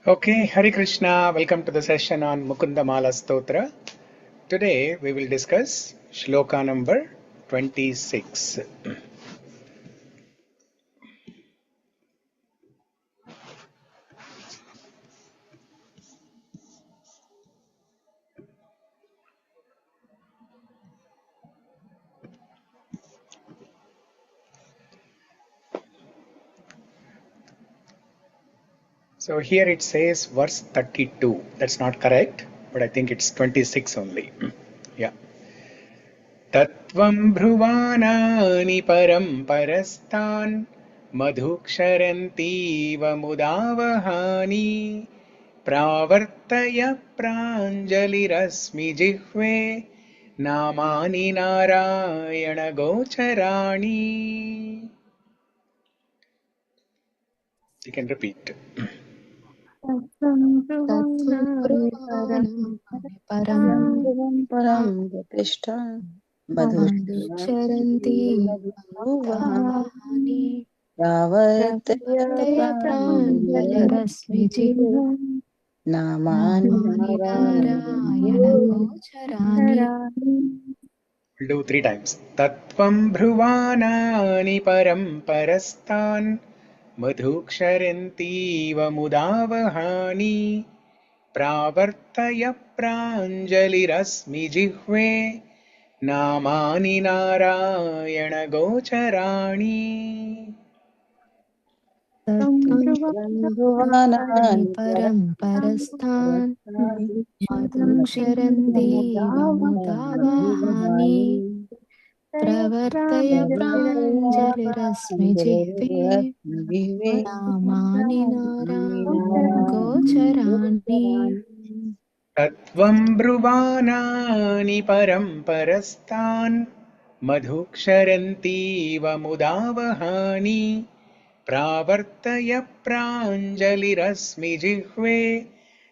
Okay, Hare Krishna, welcome to the session on Mukunda-Mālā-Stotra. Today we will discuss Shloka number 26. So here it says verse 32. That's not correct, but I think it's 26 only. Yeah. Tattvam bruvānāni param parastān madhu-ksharantīva mudāvahāni pravartaya prāñjalir asmi jihve nāmāni Narayana and a-gocarān. You can repeat. tattvam bruvānam param Krishna madhu-ksharanti mudāvahāni pravartaya prāñjalir-asmi jihve nāmāni Narayana gocarāni. We'll do 3 times. Tattvam bruvānāni param parastān madhu-ksharantīva mudāvahāni pravartaya prāñjalir asmi jihve nāmāni Narayana and a-gocarān. Tattvam param parastān madhu-ksharanti mudāvahāni pravartaya prāñjalir-asmi jihve nāmāni Narayana gocarāni. Tattvam bruvānāni param parastān madhu-ksharantīva mudāvahāni pravartaya prāñjalir asmi jihve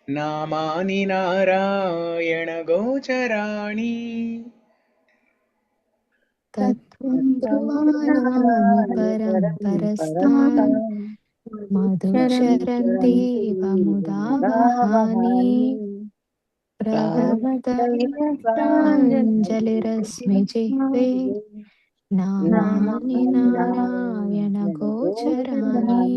nāmāni Narayana gocarān. Tattvam bruvānāni param parastān madhu-ksharanti mudāvahāni pravartaya prāñjalir-asmi jihve nāmāni Narayana gocarāni.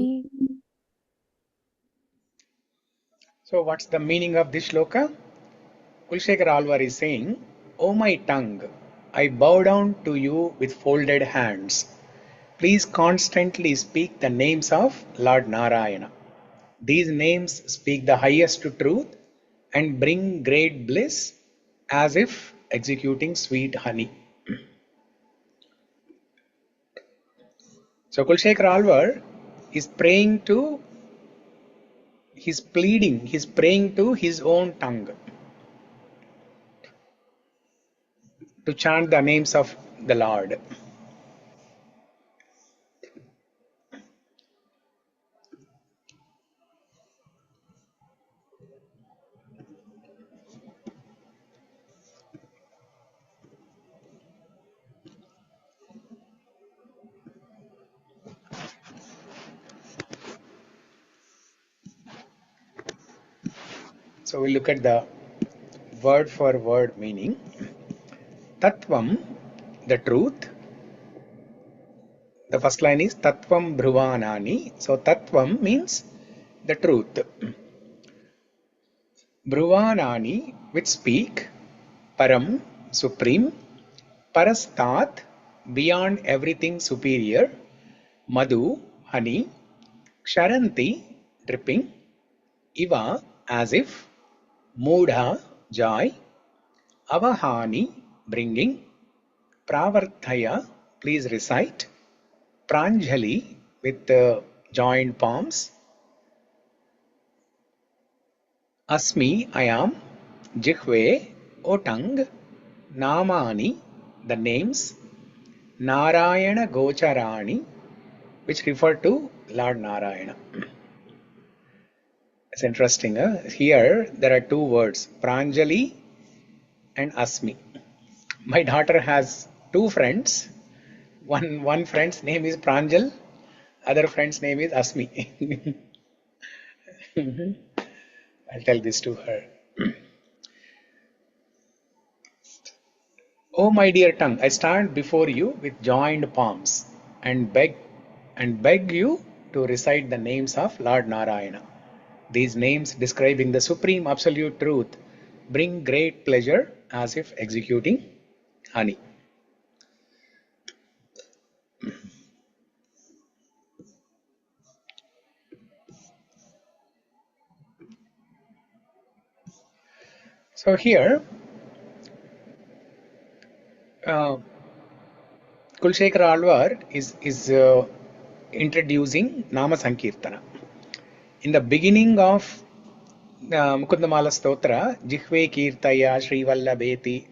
So what's the meaning of this shloka? Kulshekara Alvar is saying, O my tongue, I bow down to you with folded hands. Please constantly speak the names of Lord Narayana. These names speak the highest truth and bring great bliss as if executing sweet honey. So Kulshekara Alvar is praying to, he's praying to his own tongue to chant the names of the Lord. So we'll look at the word for word meaning. Tattvam, the truth. The first line is tattvam bruvānāni. So tattvam means the truth. Bruvānāni, which speak. Param, supreme. Parastāt, beyond everything superior. Madhu, honey. Ksharanti, dripping. Iva, as if. Mudha, joy. Avahāni, bringing. Pravartaya, please recite. Prāñjalir, with joined palms. Asmi, I am. Jihve, O tongue. Nāmāni, the names. Nārāyana gocarāni, which refer to Lord Narayana. It's interesting. Here there are 2 words, Prāñjalir and Asmi. My daughter has 2 friends. One friend's name is Pranjal, other friend's name is Asmi. I'll tell this to her. Oh my dear tongue, I stand before you with joined palms and beg you to recite the names of Lord Narayana. These names describing the supreme absolute truth bring great pleasure as if executing honey. So here, Kulshekara Alvar is introducing Nama Sankirtana. In the beginning of Mukunda-Mālā-Stotra, jihve kirtaya Srivallabheti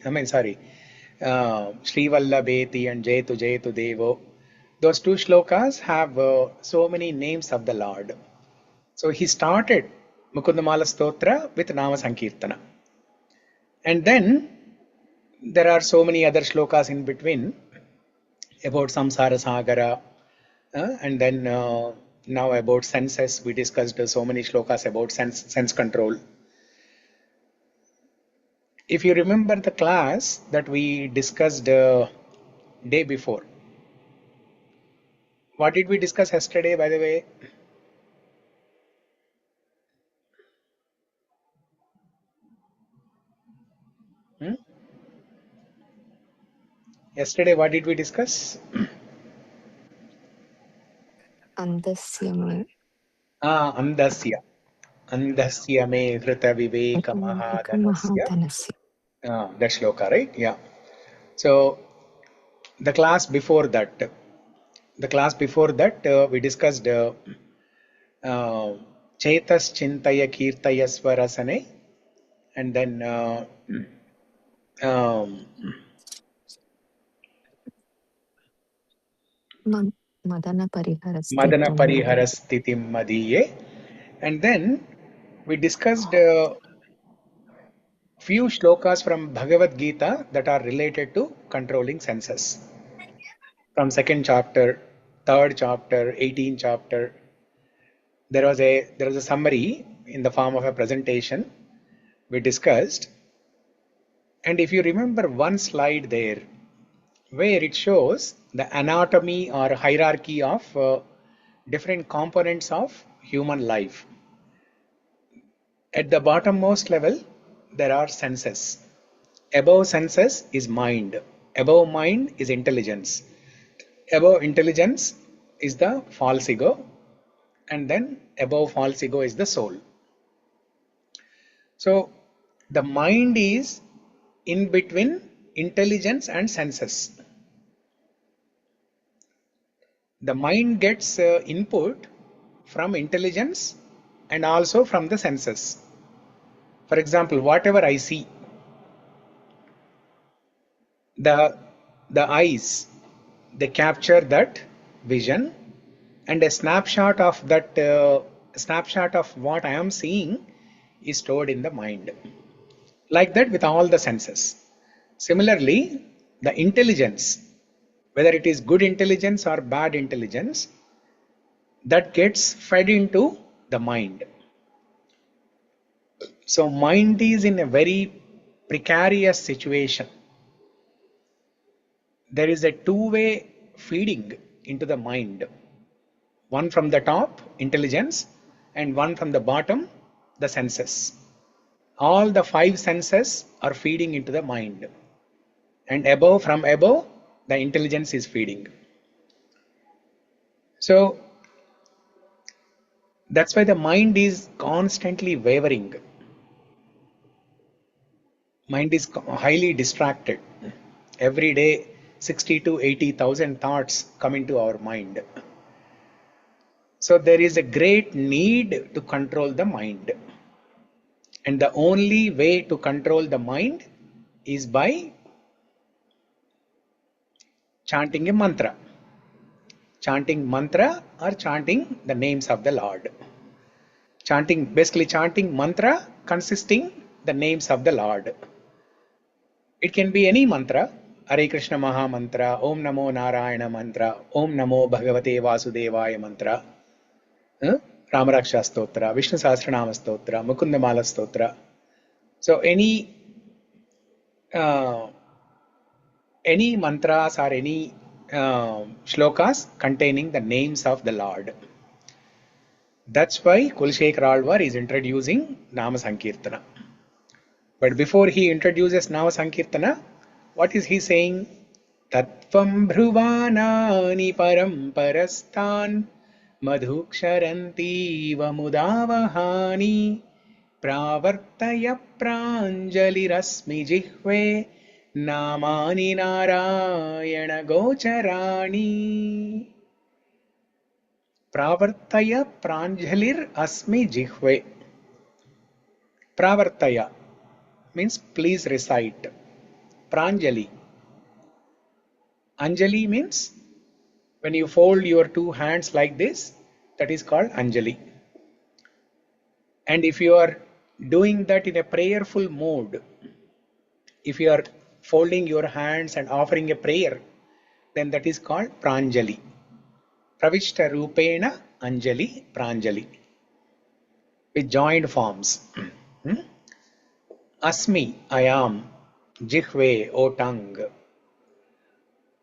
and Jaitu Jaitu Devo. Those two shlokas have so many names of the Lord. So he started Mukunda-Mālā-Stotra with Nama Sankirtana. And then there are so many other shlokas in between about samsara sagara, and then now about senses. We discussed so many shlokas about sense control. If you remember the class that we discussed day before, what did we discuss yesterday, by the way? Yesterday, what did we discuss? Andasya Andasya. Andasya me hrita viveka mahadhanasya. Mahadhanasya. That shloka, right? Yeah. So the class before that, we discussed Chetas Chintaya Kirtaya Swarasane, and then Madana Madana Pariharasthitam Madhiye. Pariharastitim Madhiye. And then we discussed few shlokas from Bhagavad Gita that are related to controlling senses. From second chapter, third chapter, 18th chapter, there was a summary in the form of a presentation we discussed. And if you remember one slide there, where it shows the anatomy or hierarchy of different components of human life. At the bottommost level, there are senses. Above senses is mind. Above mind is intelligence. Above intelligence is the false ego. And then above false ego is the soul. So the mind is in between intelligence and senses. The mind gets input from intelligence and also from the senses. For example, whatever I see, the eyes, they capture that vision, and a snapshot of that snapshot of what I am seeing is stored in the mind. Like that with all the senses. Similarly, the intelligence, whether it is good intelligence or bad intelligence, that gets fed into the mind. So mind is in a very precarious situation. There is a two-way feeding into the mind. One from the top, intelligence, and one from the bottom, the senses. All the five senses are feeding into the mind. And from above, the intelligence is feeding. So that's why the mind is constantly wavering. Mind is highly distracted. Every day, 60 to 80,000 thoughts come into our mind. So there is a great need to control the mind. And the only way to control the mind is by chanting a mantra. Chanting mantra or chanting the names of the Lord. Basically chanting mantra consisting the names of the Lord. It can be any mantra. Hare Krishna Maha Mantra, Om Namo Narayana Mantra, Om Namo Bhagavate Vasudevaya Mantra, Ramaraksha-stotra, Vishnu Sahasranama-stotra, Mukunda-Mālā-Stotra. So any mantras or any shlokas containing the names of the Lord. That's why Kulshekara Alvar is introducing Nama Sankirtana. But before he introduces Nama Sankirtana, what is he saying? Tattvam bruvānāni param parastān madhu arantīva mudāvahāni pravartaya prāñjalir asmi jihve nāmāni Narayana a-gocarān. Pravartaya prāñjalir asmi jihve. Pravartaya means please recite. Prāñjali. Anjali means when you fold your two hands like this, that is called Anjali. And if you are doing that in a prayerful mode, if you are folding your hands and offering a prayer, then that is called Prāñjali. Pravishta Rupena Anjali Prāñjali. With joined forms. Asmi, I am. Jihve, O tongue.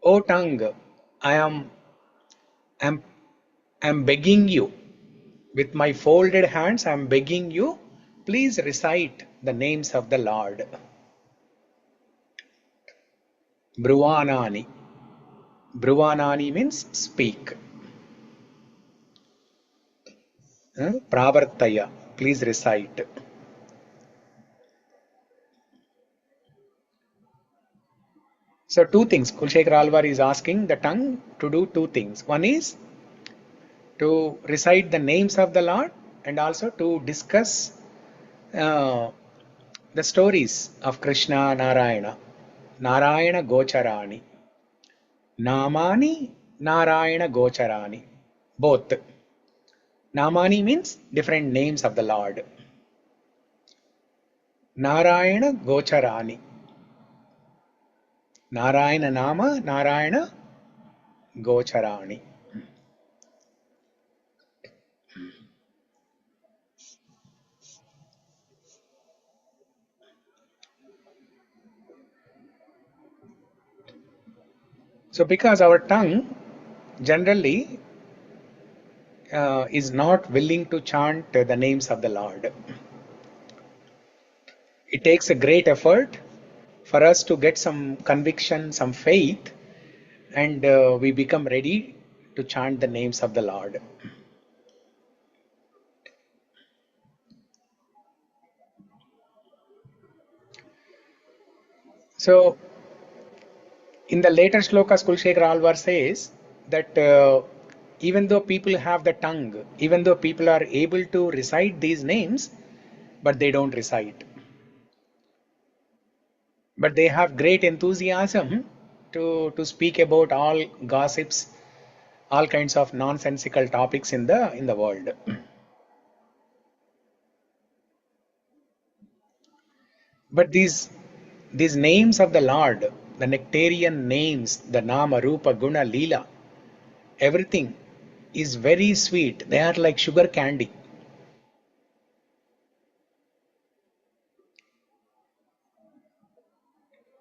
O tongue, I am begging you. With my folded hands, I am begging you, please recite the names of the Lord. Bruvānāni. Bruvānāni means speak. Pravartaya, please recite. So two things. Kulshekara Alvar is asking the tongue to do two things. One is to recite the names of the Lord and also to discuss the stories of Krishna, Narayana. Narayana a-gocarān. Nāmāni, Narayana a-gocarān. Both. Nāmāni means different names of the Lord. Narayana a-gocarān. Narayana Nama, Narayana a-gocarān. So because our tongue generally is not willing to chant the names of the Lord. It takes a great effort for us to get some conviction, some faith, and we become ready to chant the names of the Lord. So, in the later shlokas, Kulshekara Alvar says that even though people have the tongue, even though people are able to recite these names, but they don't recite. But they have great enthusiasm to speak about all gossips, all kinds of nonsensical topics in the world. But these names of the Lord, the nectarian names, the Nama, Rupa, Guna, Leela, everything is very sweet. They are like sugar candy.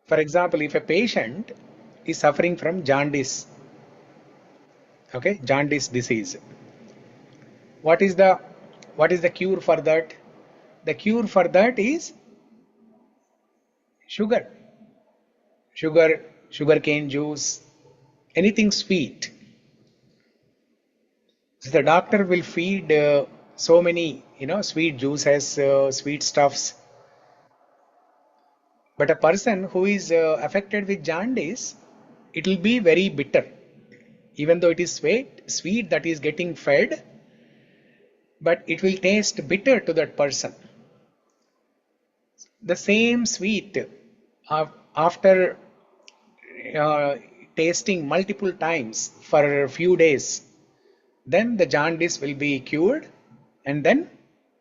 For example, if a patient is suffering from jaundice, jaundice disease, what is the cure for that? The cure for that is sugarcane juice, anything sweet. So the doctor will feed so many, sweet juices, sweet stuffs. But a person who is affected with jaundice, it will be very bitter. Even though it is sweet that is getting fed, but it will taste bitter to that person. The same sweet, after tasting multiple times for a few days, then the jaundice will be cured and then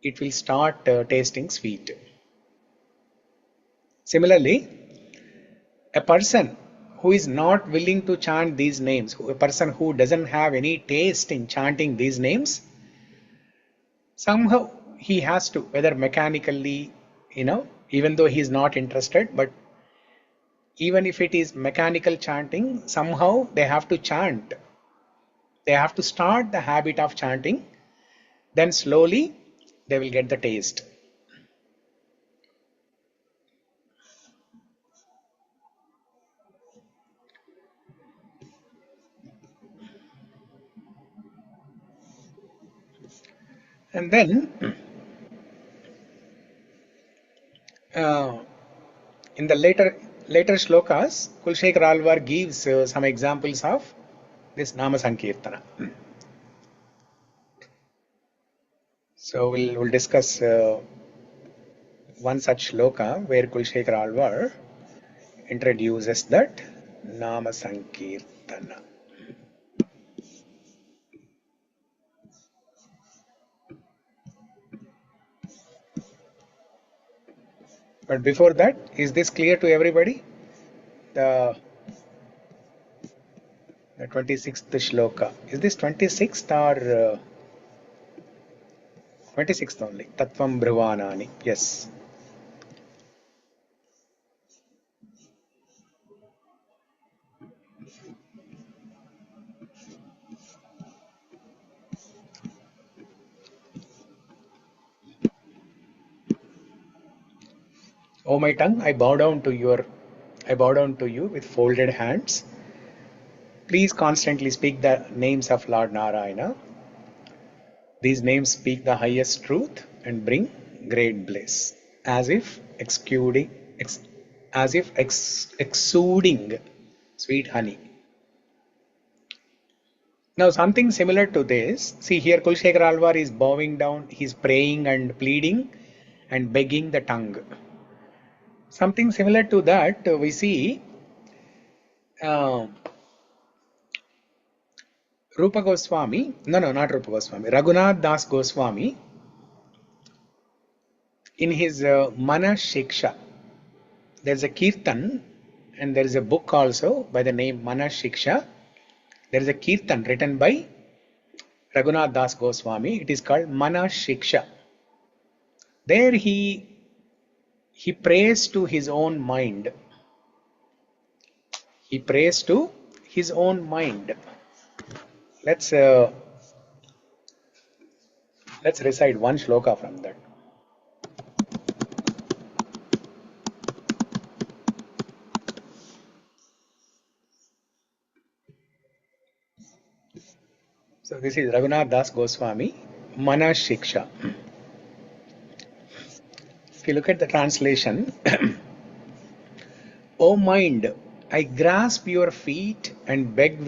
it will start tasting sweet. Similarly, a person who is not willing to chant these names, a person who doesn't have any taste in chanting these names, somehow he has to, whether mechanically, even though he is not interested, but even if it is mechanical chanting, somehow they have to chant. They have to start the habit of chanting, then slowly they will get the taste. And then in the later shlokas, Kulshekhar Alvar gives some examples of this Nama Sankirtana. So we'll discuss one such shloka where Kulshekhar Alvar introduces that Nama Sankirtana. But before that, is this clear to everybody? The 26th shloka. Is this 26th or 26th only? Tattvam bruvānāni. Yes. O my tongue, I bow down to you with folded hands. Please constantly speak the names of Lord Narayana. These names speak the highest truth and bring great bliss, as if exuding sweet honey. Now something similar to this. See here, Kulshekhar Alvar is bowing down, he's praying and pleading and begging the tongue. Something similar to that we see Rupa Goswami, not Rupa Goswami, Raghunath Das Goswami, in his Mana Shiksha, there's a kirtan and there is a book also by the name Mana Shiksha. There is a kirtan written by Raghunath Das Goswami. It is called Mana Shiksha. There he prays to his own mind. He prays to his own mind. Let's recite one shloka from that. So this is Raghunath Das Goswami, Mana Shiksha. If you look at the translation, O mind, I grasp your feet and beg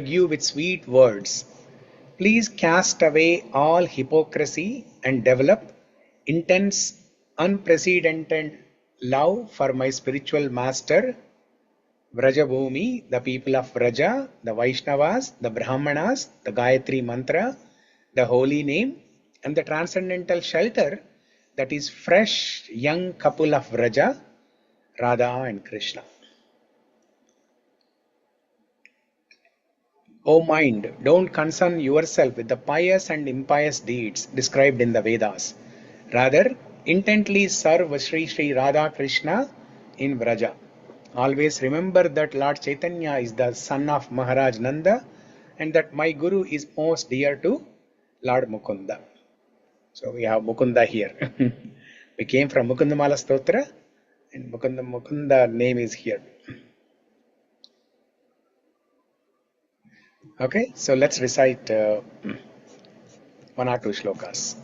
you with sweet words. Please cast away all hypocrisy and develop intense, unprecedented love for my spiritual master, Vrajabhumi, the people of Vraja, the Vaishnavas, the Brahmanas, the Gayatri Mantra, the holy name, and the transcendental shelter that is fresh young couple of Vraja, Radha and Krishna. O mind, don't concern yourself with the pious and impious deeds described in the Vedas. Rather, intently serve Sri Sri Radha Krishna in Vraja. Always remember that Lord Chaitanya is the son of Maharaj Nanda and that my Guru is most dear to Lord Mukunda. So we have Mukunda here. We came from Mukunda-Mālā-Stotra and Mukunda name is here. Okay, so let's recite one or two shlokas.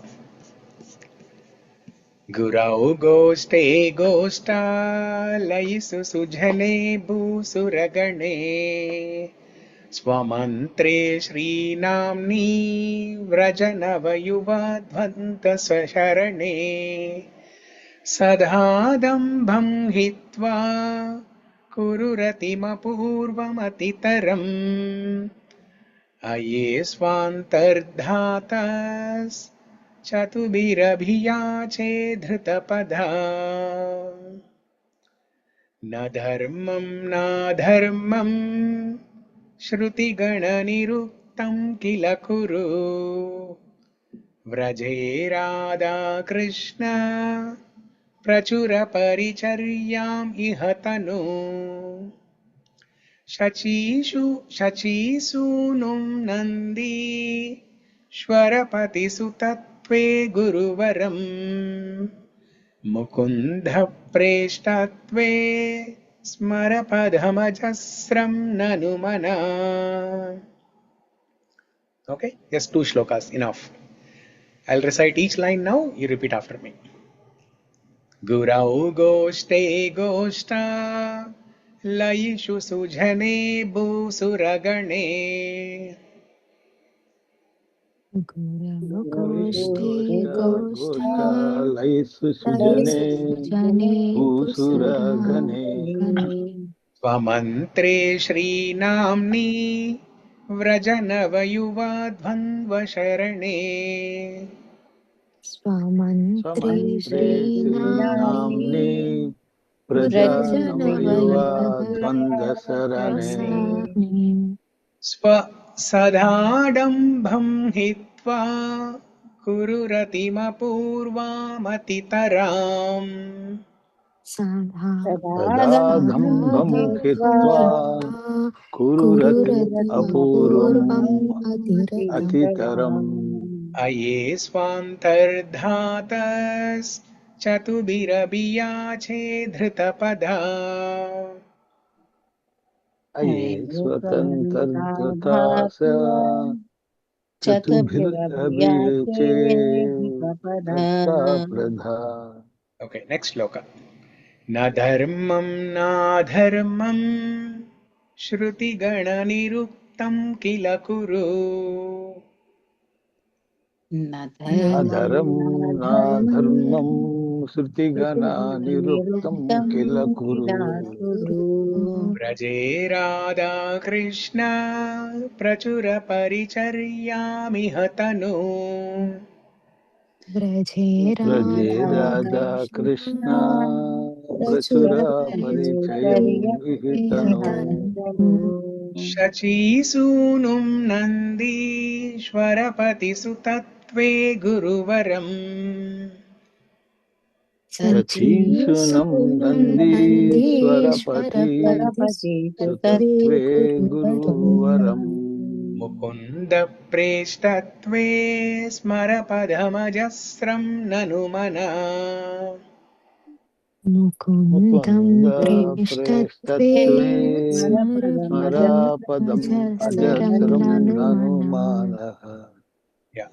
Gurau goshte goshta layisu sujhane bhusuragane swamantre shri namni vrajanavayuvadvanta swasharane sadhadambham hitva kururatimapurvamatitaram aye swantardhatas Chatubirabhiyache dhृतपदा na dharmam shruti gana niruktam kila kuru व्रजे Radha Krishna प्रचुर परिचर्याम् इह तनु शचीसूनुं नन्दी श्वरपतिसुतत्वे गुरुवरम् मुकुन्द प्रेष्टत्वे स्मरपदमजस्रं ननु मना. Okay, just 2 shlokas, enough. I'll recite each line now, you repeat after me. Gurau goshte goshta layishu sujhane bhusuragane गोष्ठे गोष्ठा गोष्ठालयसुजने लयसुजने भूसुरगणे भूसुरागणे स्वमन्त्रे श्रीनाम्नि व्रजनवयुवाध्वन्वशरणे स्वमन्त्रे स्वमन्त्रे श्रीनाम्ने श्रीनाम्ने व्रजनवयुवाद्वन्द्वशरणे व्रजनवयुवस्वरणे स्वसधाडम्भं हित्वा कुरुरतिमपूर्वामतितराम् सदा सदादम्भं हित्वा हित्वा कुरुरतिम् अपूर्वम् कुरुरतिमपूर्वम् अतिरतम् अतितरम् अये स्वान्तर्धातश्चतुभिरभियाचे धृतपदा अये स्वतन्त्रता स चतुभिरभिरुचे धृता प्रधा. Okay, next shloka. न धर्मं नाधर्मं श्रुतिगणनिरुक्तं किल कुरु अधरं नाधर्मं श्रुतिगणानिरुक्तं किल कुरु व्रजे राधा कृष्ण प्रचुर परिचर्यामिह तनु व्रजे व्रजे राधा कृष्ण प्रचुर परिचयं विहितनु शचीसूनुं नन्दीश्वरपतिसुतत्वे गुरुवरम् शचीशुनं नन्दीश्वरपति सुतत्वे गुरुवरम् मुकुन्द प्रेष्टत्वे स्मरपदमजस्रं ननु मना मुकुन्दं प्रेष्टत्वे प्रेष्टत्वे स्मरापदम् स्मरपदमजस्रं अजस्रं ननु ननु मनः मानः. Yeah.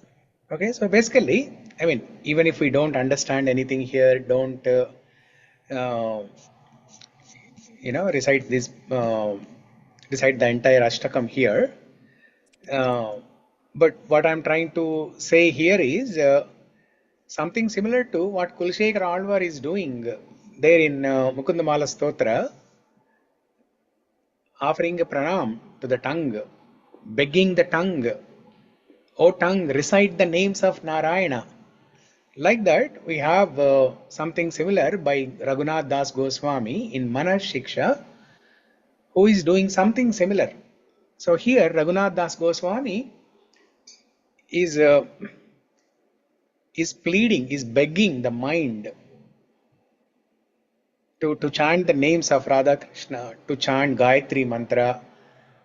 Okay, so basically, I mean, even if we don't understand anything here, don't recite this, recite the entire Ashtakam here. But what I'm trying to say here is something similar to what Kulshekara Alvar is doing there in Mukunda-Mālā-Stotra, offering a pranam to the tongue, begging the tongue, O tongue, recite the names of Narayana. Like that, we have something similar by Raghunath Das Goswami in Manas Shiksha, who is doing something similar. So here, Raghunath Das Goswami is pleading, is begging the mind to chant the names of Radha Krishna, to chant Gayatri Mantra,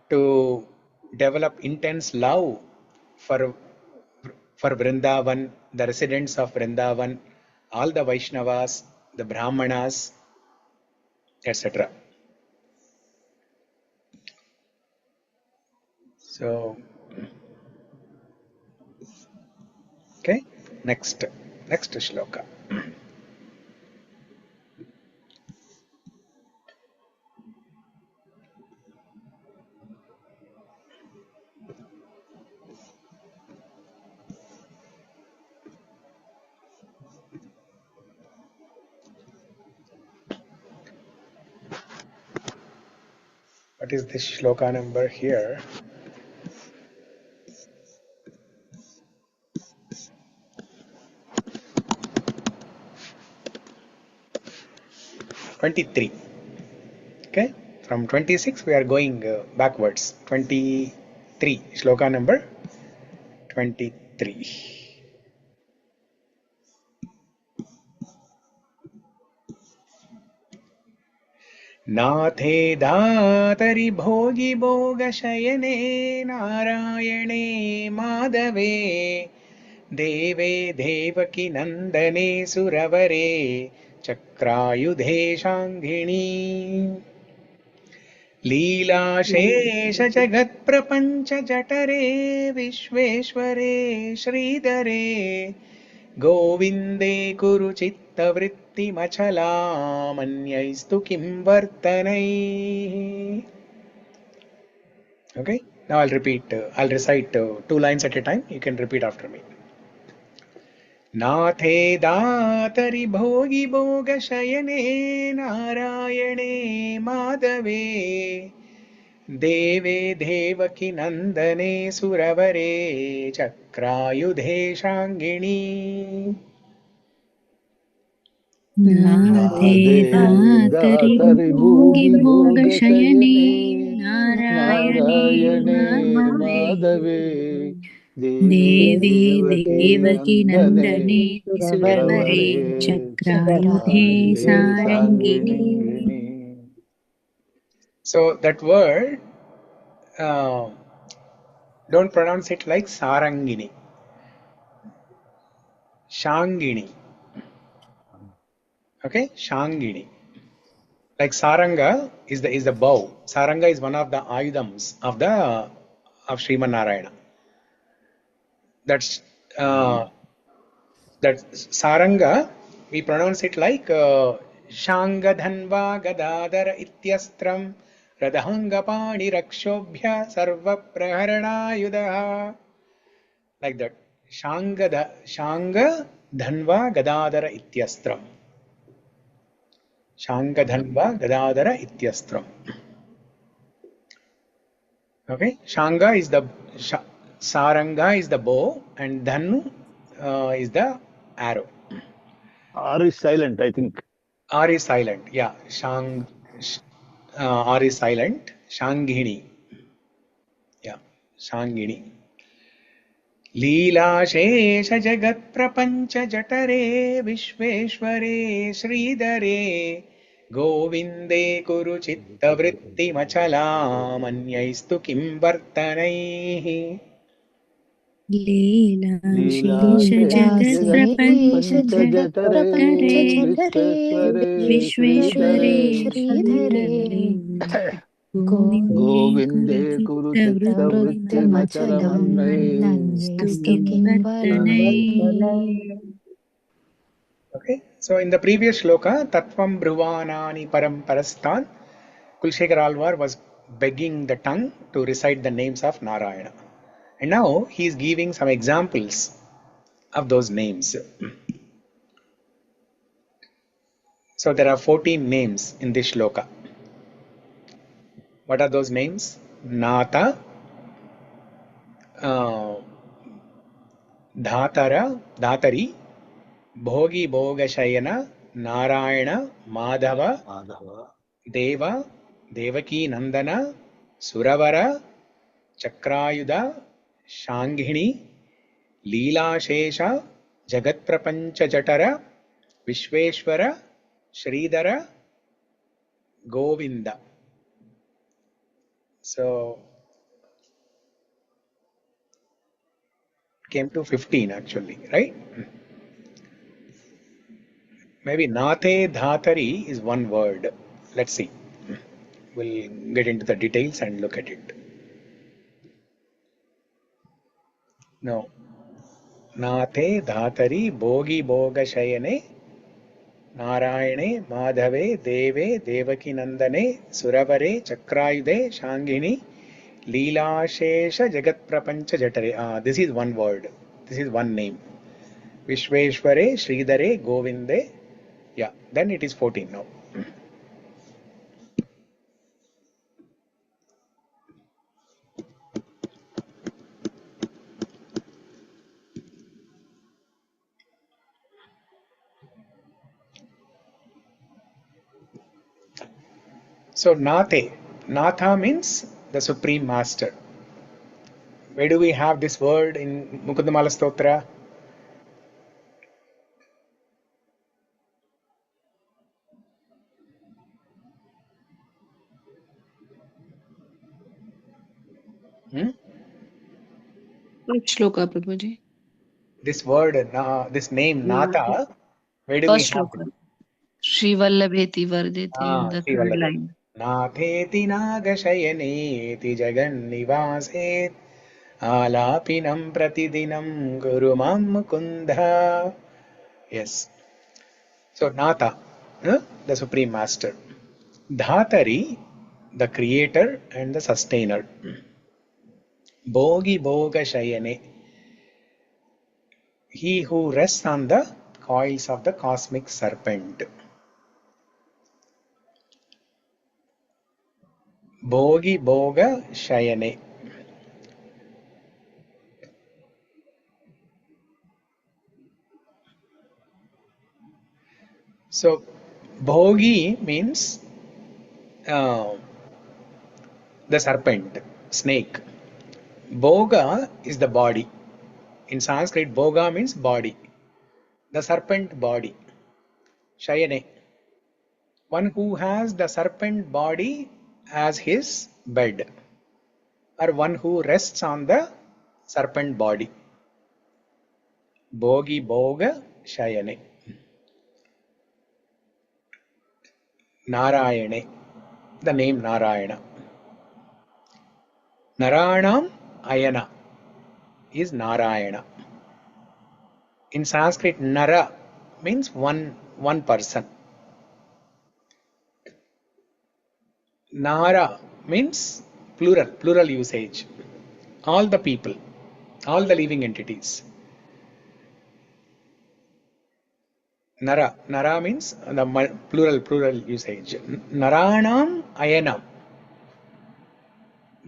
to develop intense love for Vrindavan, the residents of Vrindavan, all the Vaishnavas, the Brahmanas, etc. So, okay, next shloka. What is this shloka number here? '23. Okay, from 26 we are going backwards. 23, shloka number 23. nāthe dhātari bhogi-bhoga-śayane nārāyane mādhave deve devaki-nandane sura-vare chakrāyudhe shāngini लीलाशेषजगत्प्रपञ्चजठरे विश्वेश्वरे श्रीधरे गोविन्दे कुरु चित्तवृत्तिमचलामन्यैस्तु किं वर्तनैः. Okay, now I'll recite 2 lines at a time. You can repeat after me. nāthe dhātari bhogi-bhoga-śayane nārāyane mādhave deve devaki-nandane sura-vare chakrāyudhe shāngini nāthe dhātari bhogi-bhoga-śayane nārāyane madhave deve devaki-nandane sura-vare chakrāyudhe sarangini. So that word, don't pronounce it like sarangini, shangini. Okay, shangini. Like saranga is the bow. Saranga is one of the ayudams of Sriman Narayana. That's that saranga, we pronounce it like shanga dhanva gadadara ityastram radhanga pani rakshobhya sarva praharanayudaha. Like that. Shanga dhanva gadadara ityastram. Shanga dhanva gadadara ityastram. Okay, shanga is the saranga is the bow and dhanu is the arrow. R is silent, I think. R is silent. Yeah, R is silent. Shangini. Yeah, Shangini. लीलाशेषजगत्प्रपञ्चजठरे विश्वेश्वरे श्रीधरे गोविन्दे कुरु चित्तवृत्तिमचलामन्यैस्तु किं वर्तनैः. लीलाशेषजगत्प्रपञ्चजठरे विश्वेश्वरे श्रीधरे गोविन्दे कुरु चित्तवृत्तिमचलामन्यैस्तु किं वर्तनैः. Okay, so in the previous shloka, tattvam bruvānāni param parastān, Kulshekara Alvar was begging the tongue to recite the names of Narayana. And now he is giving some examples of those names. So there are 14 names in this shloka. What are those names? Nāthe, dhātari, bhogi-bhoga-śayane, Narayana, Madhava, Deva, devaki-nandane, sura-vare, chakrāyudha, shāngini, līlā-shesha, jagat-prapañca-jat, vishveshwara, Sridhara, Govinda. So came to 15 actually, right? Maybe nāthe dhātari is one word. Let's see. We'll get into the details and look at it. No. Nāthe dhātari bhogi-bhoga-śayane Narayane Madhave Deve devaki-nandane sura-vare chakrāyudhe shāngini līlā-shesha jagat-prapañca-jat. This is one word. This is one name. Vishveshware Sridhare Govinde. Yeah, then it is 14 now. So nāthe. Nātha means the Supreme Master. Where do we have this word in Mukunda-Mālā-Stotra? Which shloka, Prabhuji? This word, this name Nātha, where do we First have shloka. Shri Vallabheti Vardeti in the Sri third Vallabha. line. Nātheti nāgashayane jagan-nivāse ālāpinam pratidinam guru mam mukunda. Yes. So Nātha, the Supreme Master. Dhātari, the creator and the sustainer. Bhogi-bhoga-śayane, he who rests on the coils of the cosmic serpent. Bhogi-bhoga-śayane. So, bhogi means the serpent, snake. Bhoga is the body. In Sanskrit, bhoga means body. The serpent body. Shayane. One who has the serpent body as his bed, or one who rests on the serpent body. Bhogi-bhoga-śayane. Narayane, the name Narayana. Narayanam Ayana is Narayana. In Sanskrit, Nara means one person. Nara means plural usage. All the people, all the living entities. Nara means the plural usage. Narayanam Ayana.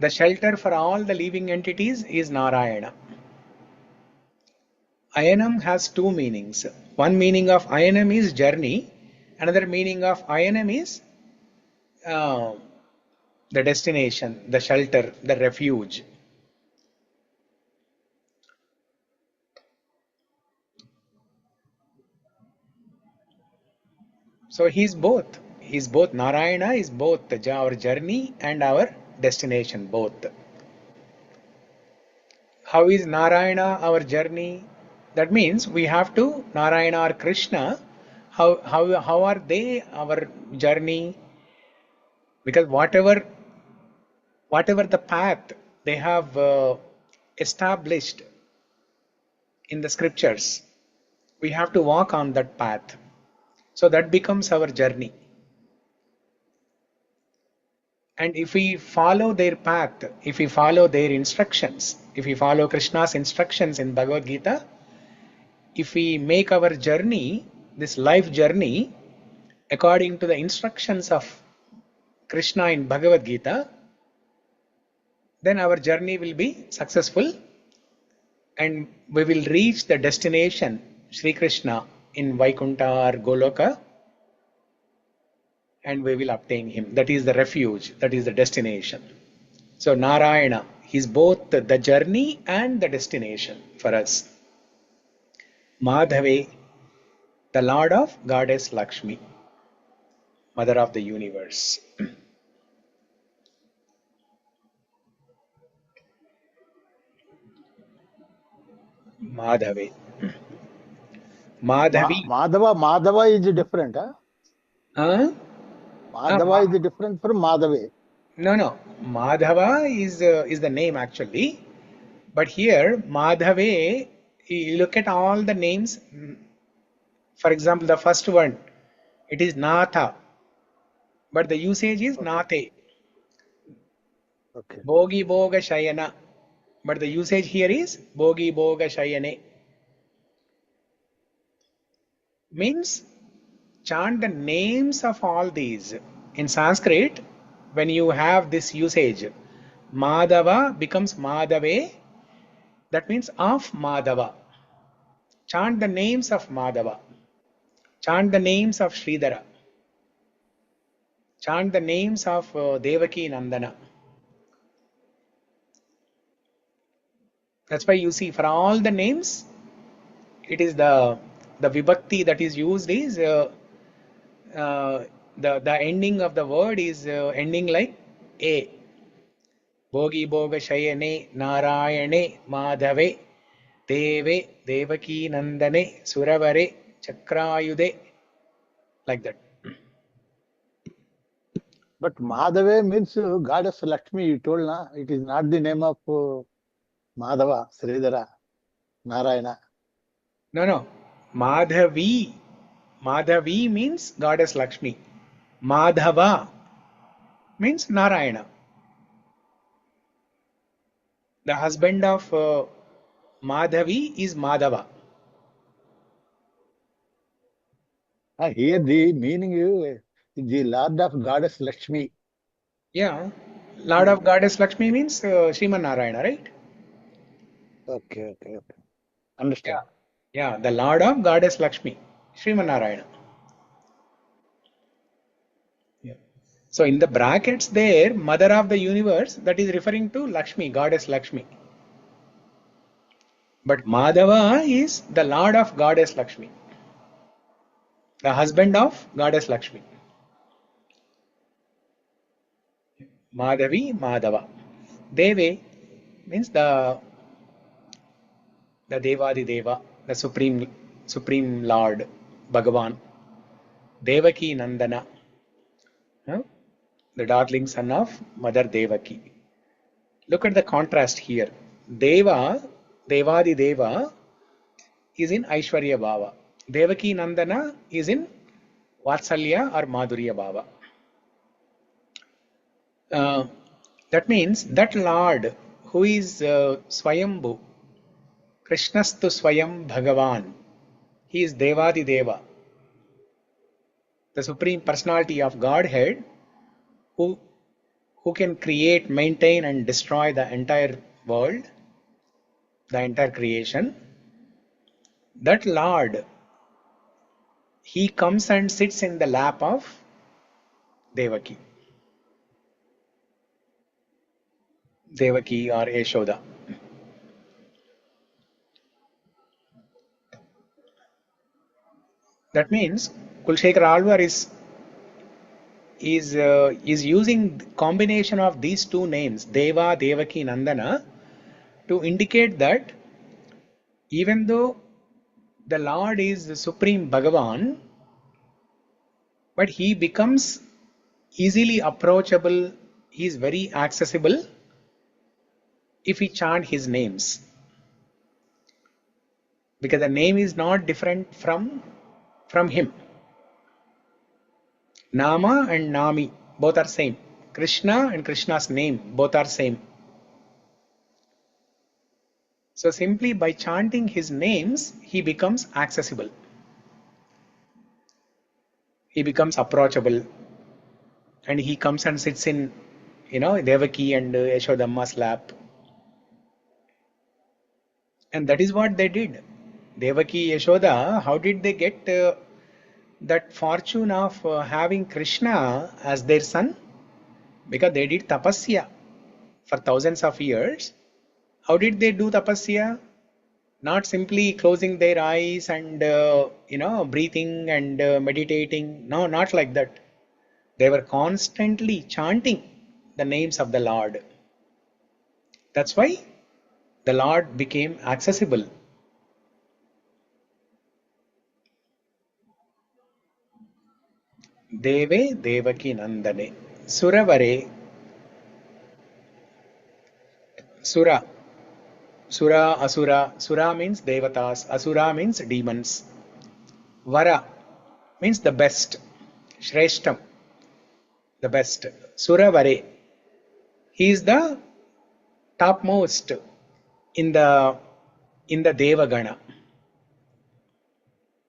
The shelter for all the living entities is Narayana. Ayanam has two meanings. One meaning of Ayanam is journey. Another meaning of Ayanam is the destination, the shelter, the refuge. So he is both. He is both. Narayana is both our journey and our destination, both. How is Narayana our journey? That means we have to Narayana or Krishna. How are they our journey? Because whatever the path they have established in the scriptures, we have to walk on that path. So that becomes our journey. And if we follow their path, if we follow their instructions, if we follow Krishna's instructions in Bhagavad Gita, if we make our journey, this life journey, according to the instructions of Krishna in Bhagavad Gita, then our journey will be successful and we will reach the destination, Sri Krishna, in Vaikuntha or Goloka, and we will obtain him. That is the refuge, that is the destination. So Narayana, he is both the journey and the destination for us. Mādhave, the Lord of Goddess Lakshmi, Mother of the universe. Mādhave. Mādhavi. Madhava is different, huh? Huh? Madhava is different from Madhave. No. Madhava is the name actually. But here, Mādhave, you look at all the names. For example, the first one, it is Nātha. But the usage is nāthe. Okay. Bhogi-bhoga-śayane. But the usage here is bhogi-bhoga-śayane. Means chant the names of all these. In Sanskrit, when you have this usage, Madhava becomes Mādhave. That means of Madhava. Chant the names of Madhava. Chant the names of Sridhara. Chant the names of devaki-nandane. That's why you see for all the names, it is the vibhakti that is used is the ending of the word is ending like a. bhogi-bhoga-śayane, Narayane, Madhave, deve, devaki-nandane, sura-vare, chakrayude, like that. But Mādhave means goddess Lakshmi, you told, na? It is not the name of Madhava, Sridhara, Narayana. No. Madhavi. Madhavi means goddess Lakshmi. Madhava means Narayana. The husband of Madhavi is Madhava. Here the meaning is the Lord of goddess Lakshmi. Yeah. Lord of goddess Lakshmi means Sriman Narayana, right? Okay. Understand. Yeah. The Lord of goddess Lakshmi, Sriman Narayana. Yeah. So in the brackets there, mother of the universe, that is referring to Lakshmi, goddess Lakshmi. But Madhava is the Lord of goddess Lakshmi, the husband of goddess Lakshmi. Madhavi, Madhava. Deve means the devadi-deva, the supreme Lord, Bhagavan. Devaki-nandana, the darling son of Mother Devaki. Look at the contrast here. Deva, devadi-deva is in Aishwarya Bhava. Devaki-nandana is in Vatsalya or Madhurya Bhava. That means that Lord who is Swayambhu, Krishnastu Swayam Bhagavan, he is Devadi Deva, the supreme personality of Godhead who can create, maintain and destroy the entire world, the entire creation. That Lord, he comes and sits in the lap of Devaki or Yashoda. That means Kulshekhara Alvar is using combination of these two names, Deva, Devaki, Nandana, to indicate that even though the Lord is the supreme Bhagavan, but he becomes easily approachable, he is very accessible if we chant his names. Because the name is not different from him. Nama and Nami, both are same. Krishna and Krishna's name, both are same. So simply by chanting his names, he becomes accessible. He becomes approachable. And he comes and sits in, Devaki and Yashodamma's lap. And that is what they did. Devaki, Yashoda, how did they get that fortune of having Krishna as their son? Because they did tapasya for thousands of years. How did they do tapasya? Not simply closing their eyes and breathing and meditating. No, not like that. They were constantly chanting the names of the Lord. That's why the Lord became accessible. Deve, devaki-nandane, sura-vare, sura. Sura, asura. Sura means devatas. Asura means demons. Vara means the best. Shreshtam, the best. Sura-vare. He is the topmost in the Devagana.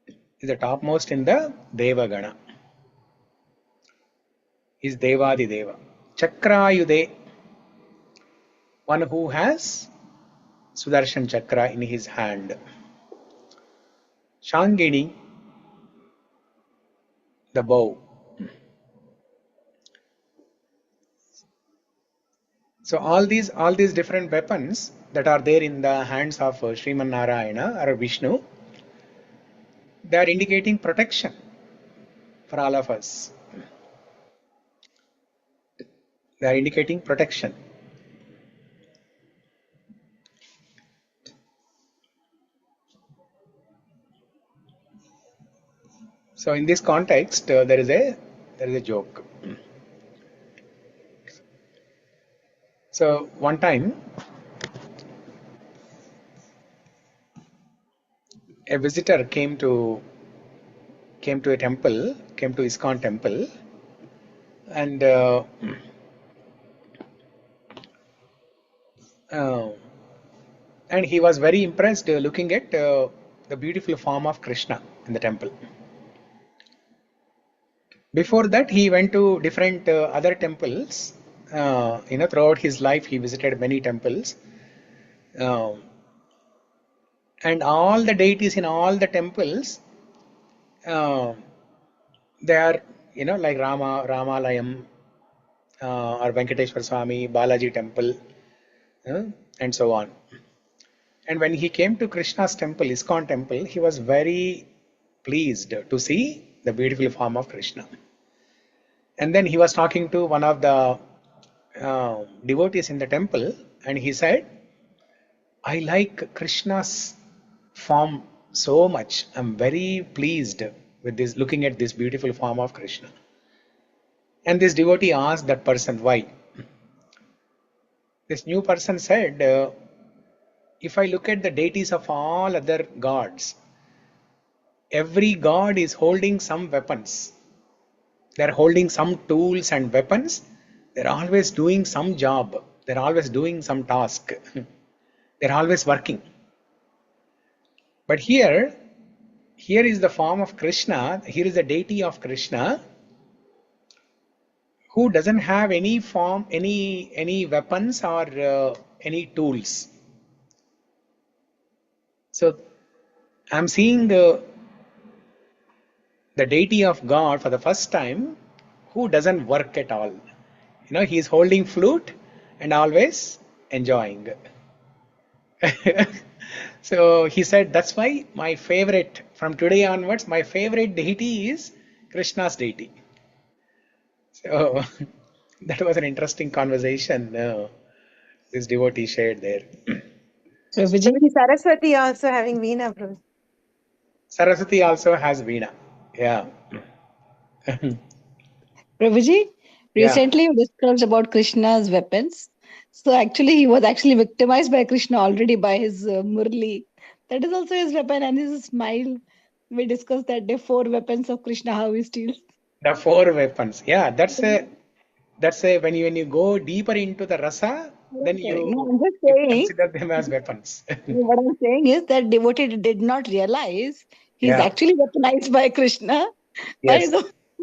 He is the topmost in the Devagana. He is Devadi Deva. Chakrayude, one who has Sudarshan Chakra in his hand. Shangini, the bow. So all these different weapons that are there in the hands of Sriman Narayana or Vishnu, they are indicating protection for all of us. They are indicating protection. So in this context, there is a joke. So one time, a visitor came to a temple, came to ISKCON temple, and he was very impressed looking at the beautiful form of Krishna in the temple. Before that, he went to different other temples. Throughout his life, he visited many temples. And all the deities in all the temples, they are, like Ramalayam, or Venkateshwar Swami, Balaji temple, and so on. And when he came to Krishna's temple, ISKCON temple, he was very pleased to see the beautiful form of Krishna. And then he was talking to one of the devotees in the temple, and he said, I like Krishna's form so much. I'm very pleased with this, looking at this beautiful form of Krishna. And this devotee asked that person why. This new person said, if I look at the deities of all other gods, every god is holding some weapons. They're holding some tools and weapons. They're always doing some job. They're always doing some task. They're always working. But here is the form of Krishna. Here is the deity of Krishna who doesn't have any form, any weapons or any tools. So I'm seeing the deity of God for the first time who doesn't work at all. He is holding flute and always enjoying. So he said, that's why my favorite, from today onwards, my favorite deity is Krishna's deity. So that was an interesting conversation this devotee shared there. So Vijay, Saraswati also having Veena, Prabhuji. Saraswati also has Veena. Yeah. Prabhuji, Yeah. recently you discussed about Krishna's weapons. So actually, he was actually victimized by Krishna already by his Murli. That is also his weapon, and his smile. We discussed that day 4 weapons of Krishna, how he steals. The 4 weapons. Yeah, that's a when you go deeper into the rasa, then No, you I'm just saying, consider them as weapons. what I'm saying is that devotee did not realize he's Yeah. actually weaponized by Krishna Yes.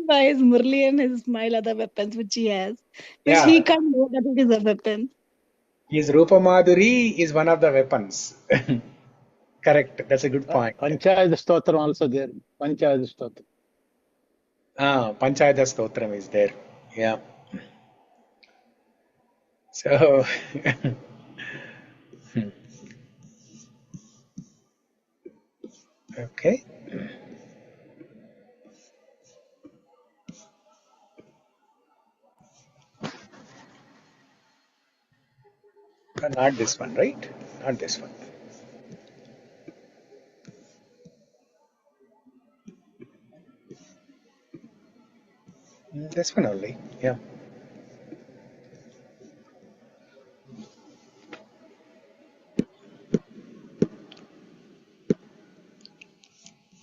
by his Murli and his smile, other weapons which he has, which Yeah. he can't know that it is a weapon. His Rupa Madhuri is one of the weapons. Correct. That's a good point. Panchayat-stotra also there. Panchayat-stotra. Panchayat Stotram is there. Yeah. So okay. Not this one, right? Not this one. This one only. Yeah.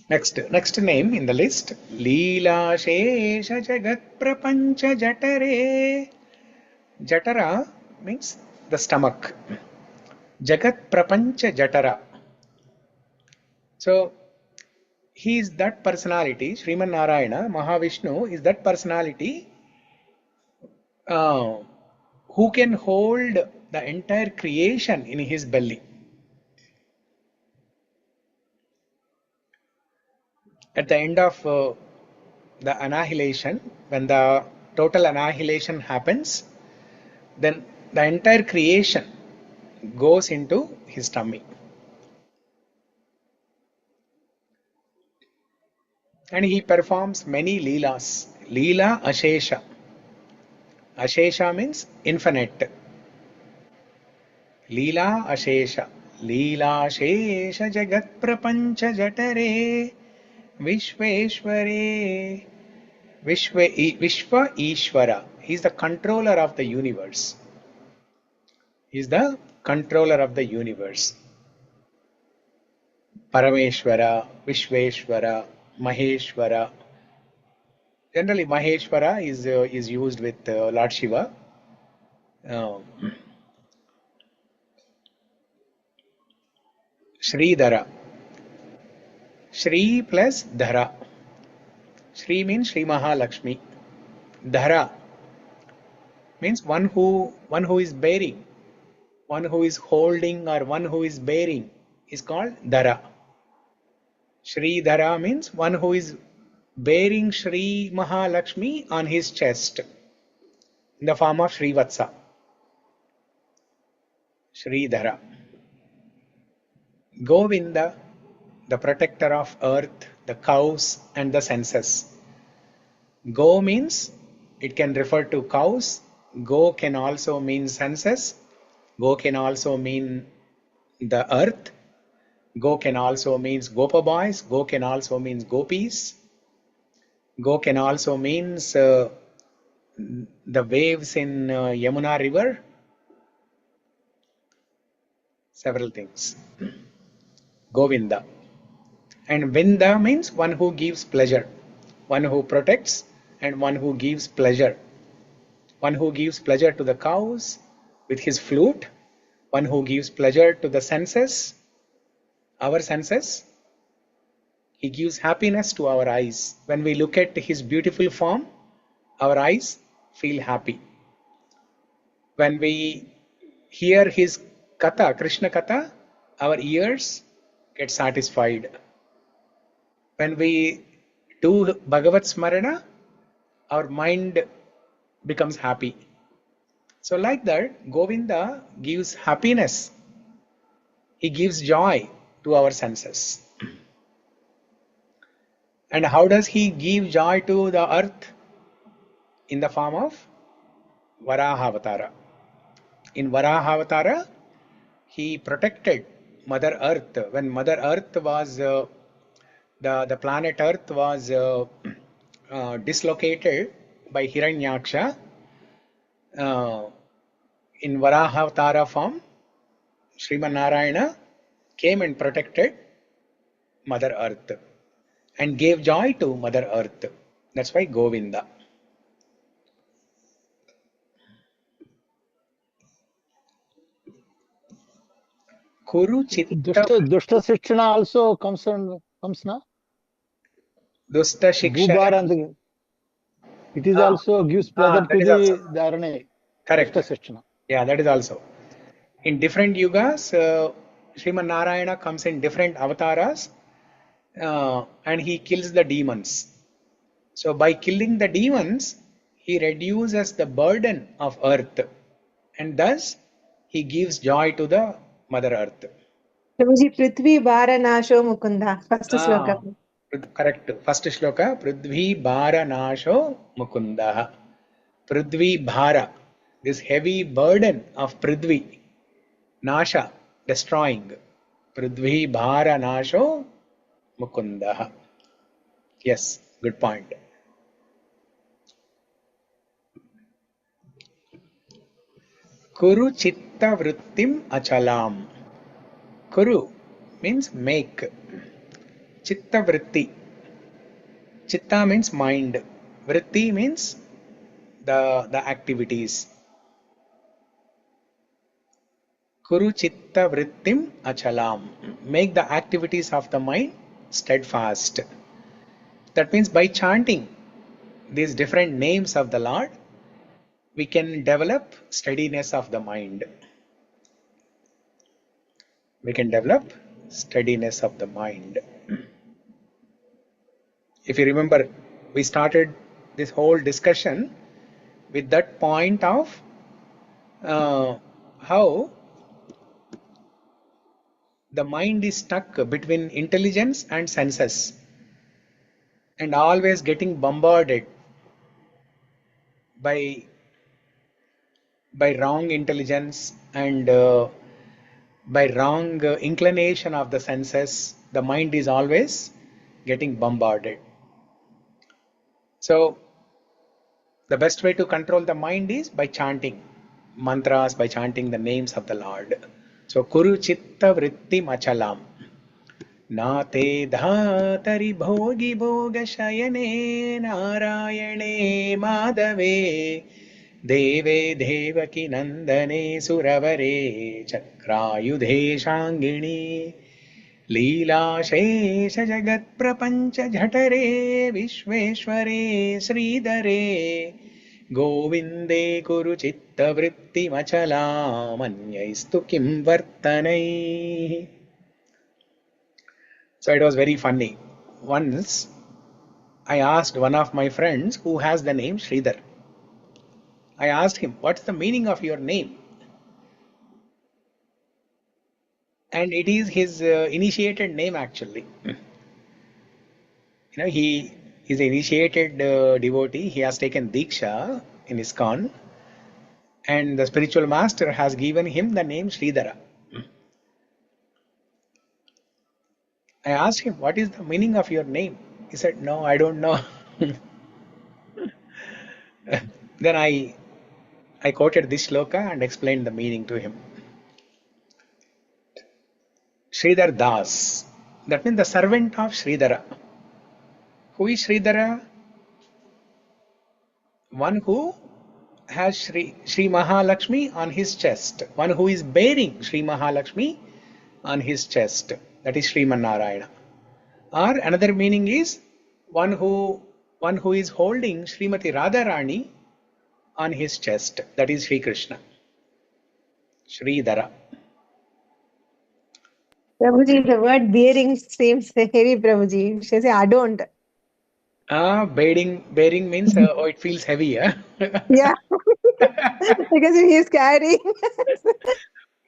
Next name in the list, Leela Shesha Jagat-prapañca-jatare. Jatara means the stomach. Jagat-prapañca-jatara. So he is that personality. Sriman Narayana, Mahavishnu is that personality who can hold the entire creation in his belly. At the end of the annihilation, when the total annihilation happens, then the entire creation goes into his tummy. And he performs many leelas. Leela Ashesha. Ashesha means infinite. Leela Ashesha. Leela Ashesha Jagat-prapañca-jatare. Vishveshware. Vishva Ishvara. He is the controller of the universe. He is the controller of the universe. Parameshwara, Vishveshwara, Maheshwara. Generally, Maheshwara is used with Lord Shiva. Sridhara. Shri plus Dhara. Shri means Shri Mahalakshmi. Dhara means one who is bearing, one who is holding, or one who is bearing is called Dhara. Shri Dhara means one who is bearing Shri Mahalakshmi on his chest in the form of Srivatsa. Shri Dhara. Govinda, the protector of earth, the cows and the senses. Go means it can refer to cows. Go can also mean senses. Go can also mean the earth. Go can also means Gopa boys. Go can also means gopis. Go can also means the waves in Yamuna river. Several things. Govinda. And Vinda means one who gives pleasure, one who protects and one who gives pleasure. One who gives pleasure to the cows with his flute, one who gives pleasure to the senses, our senses. He gives happiness to our eyes. When we look at his beautiful form, our eyes feel happy. When we hear his katha, Krishna katha, our ears get satisfied. When we do Bhagavat Smarana, our mind becomes happy. So like that, Govinda gives happiness. He gives joy to our senses. And how does he give joy to the earth? In the form of Varaha-avatara. In Varaha-avatara, he protected Mother Earth. When Mother Earth was, the planet Earth was dislocated by Hiranyaksha, in Varaha-avatara form, Sriman Narayana came and protected Mother Earth and gave joy to Mother Earth. That's why Govinda. Kuru Chitta Dushta Shiksha also comes now. Dusta Shikshana. Bhubar, it is also gives pleasure to the Arane. Correct. Dushta Shiksha. Yeah, that is also. In different yugas, Sriman Narayana comes in different avatars and he kills the demons. So by killing the demons, he reduces the burden of earth and thus he gives joy to the Mother Earth. Prabhuji, Prithvi Bhara Nasho Mukunda. First sloka. Correct. First shloka, Prithvi Bhara Nasho Mukunda. Prithvi Bhara, this heavy burden of Prithvi, Nasha, destroying. Prithvi Bhara Nasho Mukunda. Yes, good point. Kuru Chitta Vrittim Achalam. Kuru means make. Chitta Vritti. Chitta means mind. Vritti means the activities. Kuru Chitta Vrittim Achalam. Make the activities of the mind steadfast. That means by chanting these different names of the Lord, we can develop steadiness of the mind. We can develop steadiness of the mind. If you remember, we started this whole discussion with that point of how the mind is stuck between intelligence and senses and always getting bombarded by wrong intelligence and by wrong inclination of the senses. The mind is always getting bombarded. So the best way to control the mind is by chanting mantras, by chanting the names of the Lord. So kuru citta-vritti machalam. nāthe dhātari bhogi-bhoga-śayane Narayane Madhave deve devaki-nandane sura-vare chakrayudhe shangini लीलाशेष a-jagat-prapañca-jat विश्वेश्वरे श्रीधरे गोविन्दे कुरु चित्तवृत्तिमचलामन्यैस्तु किं वर्तनैः. So it was very funny. Once I asked one of my friends who has the name Sridhar. I asked him, what's the meaning of your name? And it is his initiated name actually. He is an initiated devotee. He has taken Diksha in ISKCON, and the spiritual master has given him the name Sridhara. I asked him, what is the meaning of your name? He said, no, I don't know. Then I quoted this shloka and explained the meaning to him. Sridhar Das, that means the servant of Sridhara. Who is Sridhara? One who has Sri Mahalakshmi on his chest. One who is bearing Sri Mahalakshmi on his chest. That is Sriman Narayana. Or another meaning is one who is holding Srimati Radharani on his chest. That is Sri Krishna. Sridhara. Prabhuji, the word bearing seems heavy, Prabhuji. She say, I don't. Bearing means, it feels heavy. Yeah. Because he is carrying.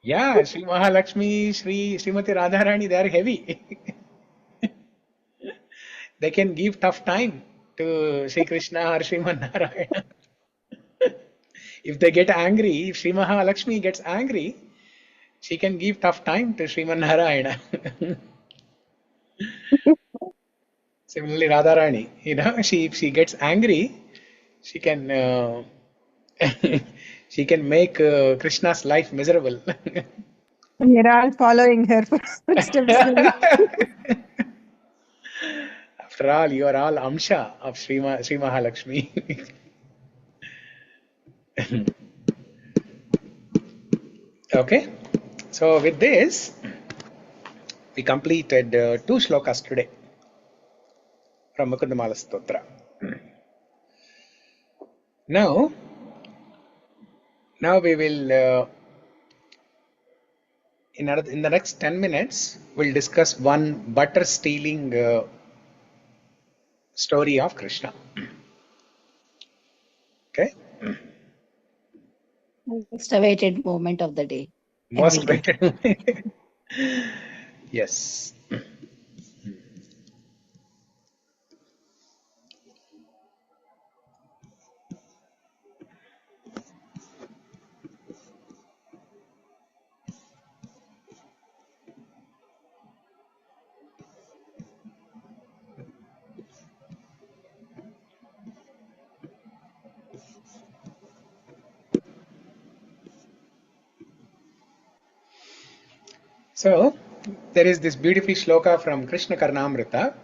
Yeah, Sri Mahalakshmi, Srimati Radharani, they are heavy. They can give tough time to Sri Krishna or Sriman Narayana. If they get angry, if Sri Mahalakshmi gets angry, she can give tough time to Sriman Narayana. Similarly, Radharani, if she gets angry, she can she can make Krishna's life miserable. We are all following her footsteps. After all, you are all Amsha of Sri Mahalakshmi. Okay, so with this, we completed 2 shlokas today from Mukunda-Mālā-Stotra. Now we will, in the next 10 minutes, we'll discuss one butter stealing story of Krishna. Okay? Most awaited moment of the day. Most Every day. awaited. Yes. So, there is this beautiful shloka from Krishna Karnamrita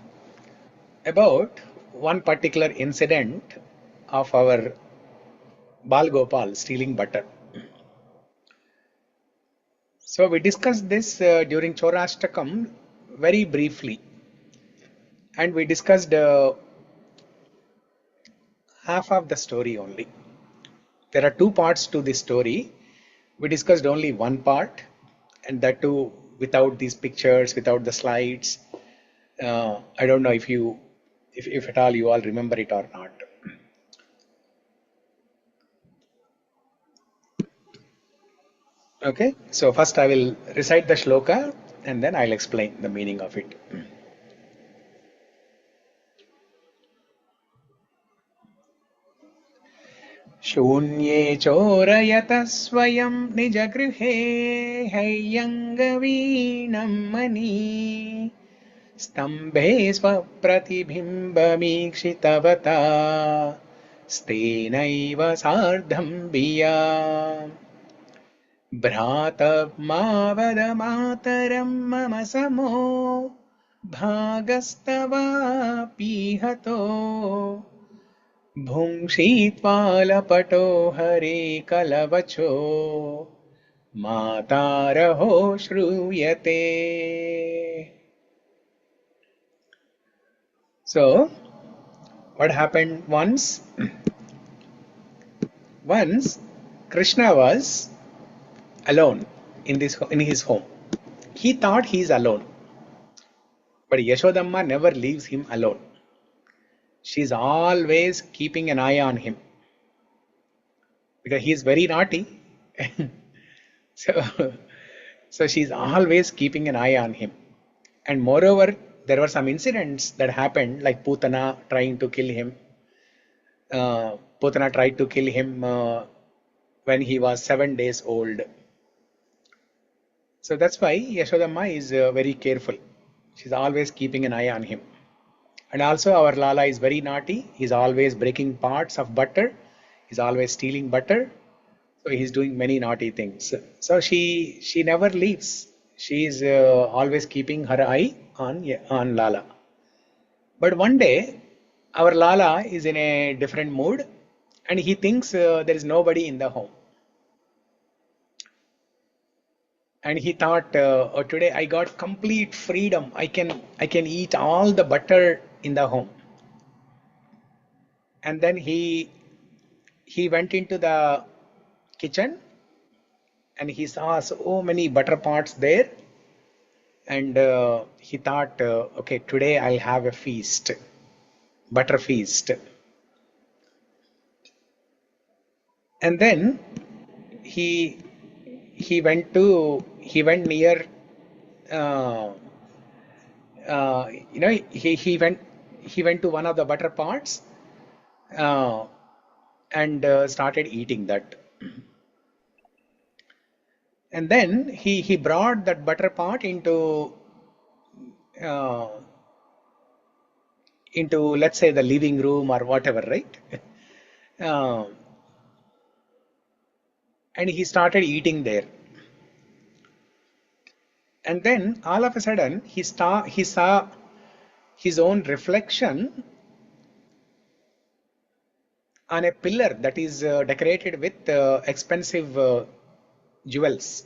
about one particular incident of our Bal Gopal stealing butter. So, we discussed this during Chorashtakam very briefly, and we discussed half of the story only. There are 2 parts to this story. We discussed only one part, and that too without these pictures, without the slides. I don't know if at all you all remember it or not. Okay, so first I will recite the shloka and then I'll explain the meaning of it. शून्ये चोरयतः स्वयं निजगृहे हैयङ्गवीणं money स्तम्भे स्वप्रतिबिम्बमीक्षितवता स्तेनैव सार्धं भिया भ्रातर्मावद मम समो भागस्तवापीहतो भुङ्क्षित्वा लपटो हरे कलवचो मातारहो श्रूयते. So, what happened once? Once, Krishna was alone in his home. He thought he is alone, but Yashodamma never leaves him alone. She is always keeping an eye on him because he is very naughty. So she is always keeping an eye on him. And moreover, there were some incidents that happened, like Putana trying to kill him. Putana tried to kill him when he was 7 days old. So that's why Yashodamma is very careful. She's always keeping an eye on him. And also our Lala is very naughty. He's always breaking parts of butter. He's always stealing butter. So he's doing many naughty things. So she never leaves. She is always keeping her eye on Lala. But one day, our Lala is in a different mood, and he thinks there is nobody in the home. And he thought, oh, today I got complete freedom. I can eat all the butter in the home. And then he went into the kitchen and he saw so many butter pots there. And he thought, okay, today I'll have a feast, butter feast. And then he went near, he went to one of the butter pots and started eating that. And then he brought that butter pot into let's say the living room or whatever, right? And he started eating there. And then all of a sudden he saw his own reflection on a pillar that is decorated with expensive jewels.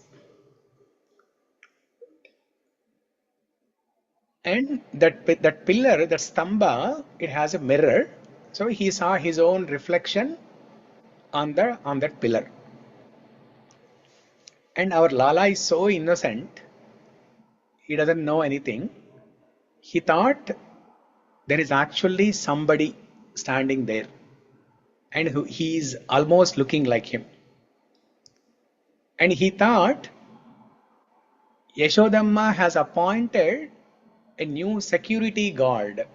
And that pillar, that stamba, it has a mirror. So he saw his own reflection on that pillar. And our Lala is so innocent. He doesn't know anything. He thought there is actually somebody standing there, and he is almost looking like him. And he thought Yashodamma has appointed a new security guard,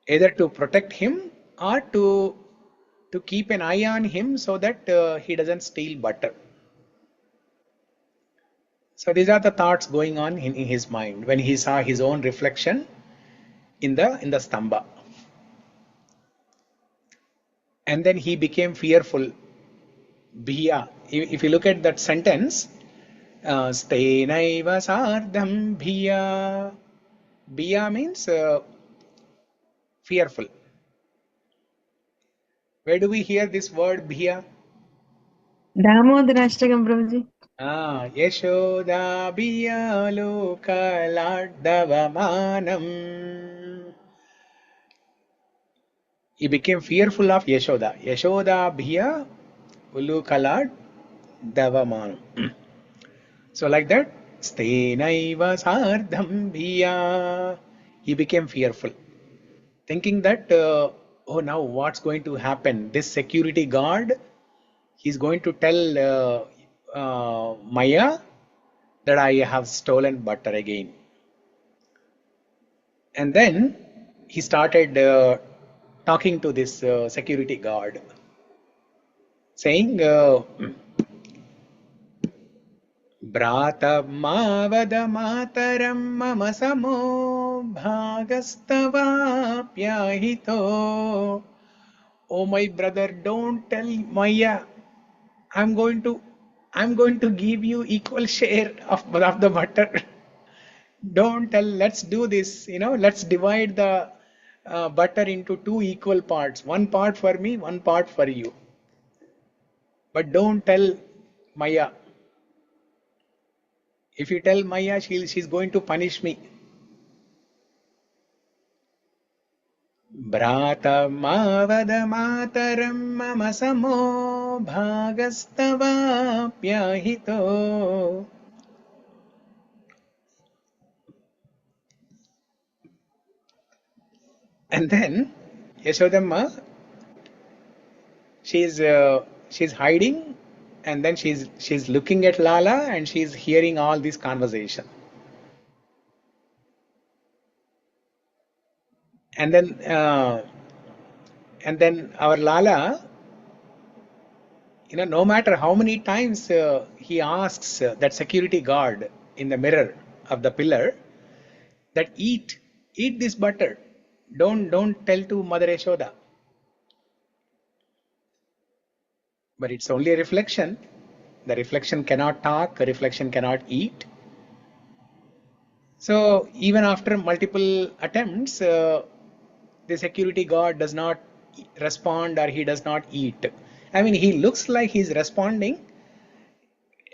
either to protect him or to keep an eye on him so that he doesn't steal butter. So these are the thoughts going on in his mind when he saw his own reflection in the stamba. And then he became fearful. Bhiya. If you look at that sentence, Stenaiva sardham bhiya. Bhiya means fearful. Where do we hear this word bhiya? Damodarashtakam, Prabhuji. Yashoda bhiya lokaladdavamanam. He became fearful of Yashoda. Yashoda bhiya ulukalad davamanam. So like that, Stenaiva sardham bhiya. He became fearful, thinking that, oh, now what's going to happen? This security guard, he's going to tell Maya that I have stolen butter again. And then he started talking to this security guard, saying, भ्रातर्मावद mama samo bhagastavaप्याहितो. Oh my brother, don't tell Maya. I'm going to give you equal share of the butter. Don't tell. Let's do this. Let's divide the butter into two equal parts. One part for me, one part for you. But don't tell Maya. If you tell Maya, she's going to punish me. Bhratamavada mataram mama samo bhagastavaप्याहितो. And then Yashodamma, she's hiding, and then she's looking at Lala, and she's hearing all this conversation. And then our Lala, no matter how many times he asks that security guard in the mirror of the pillar that eat this butter, don't tell to Mother Yashoda. But it's only a reflection. The reflection cannot talk, a reflection cannot eat. So even after multiple attempts, the security guard does not respond, or he does not eat. I mean, he looks like he's responding.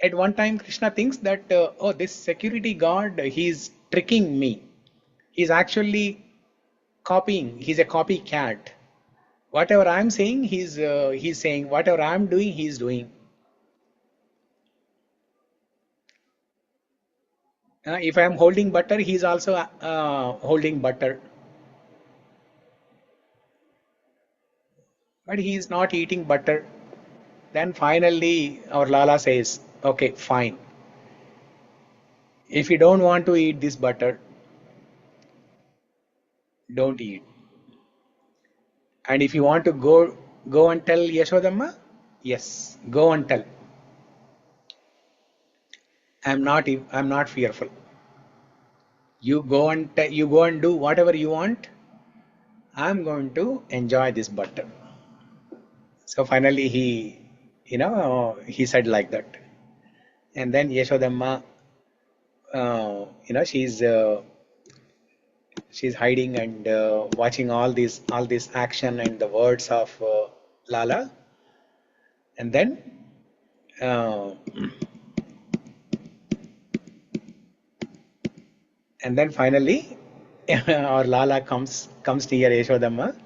At one time, Krishna thinks that, oh, this security guard, he's tricking me. He's actually copying. He's a copycat. Whatever I'm saying, he's saying. Whatever I'm doing, he's doing. If I'm holding butter, he's also holding butter. But he is not eating butter. Then finally our Lala says, okay, fine. If you don't want to eat this butter, don't eat. And if you want to go and tell Yashodamma, yes, go and tell. I'm not fearful. You go and do whatever you want. I'm going to enjoy this butter. So finally he said like that. And then Yashodamma, she's hiding and watching all this action and the words of Lala. And then finally our Lala comes near Yashodamma,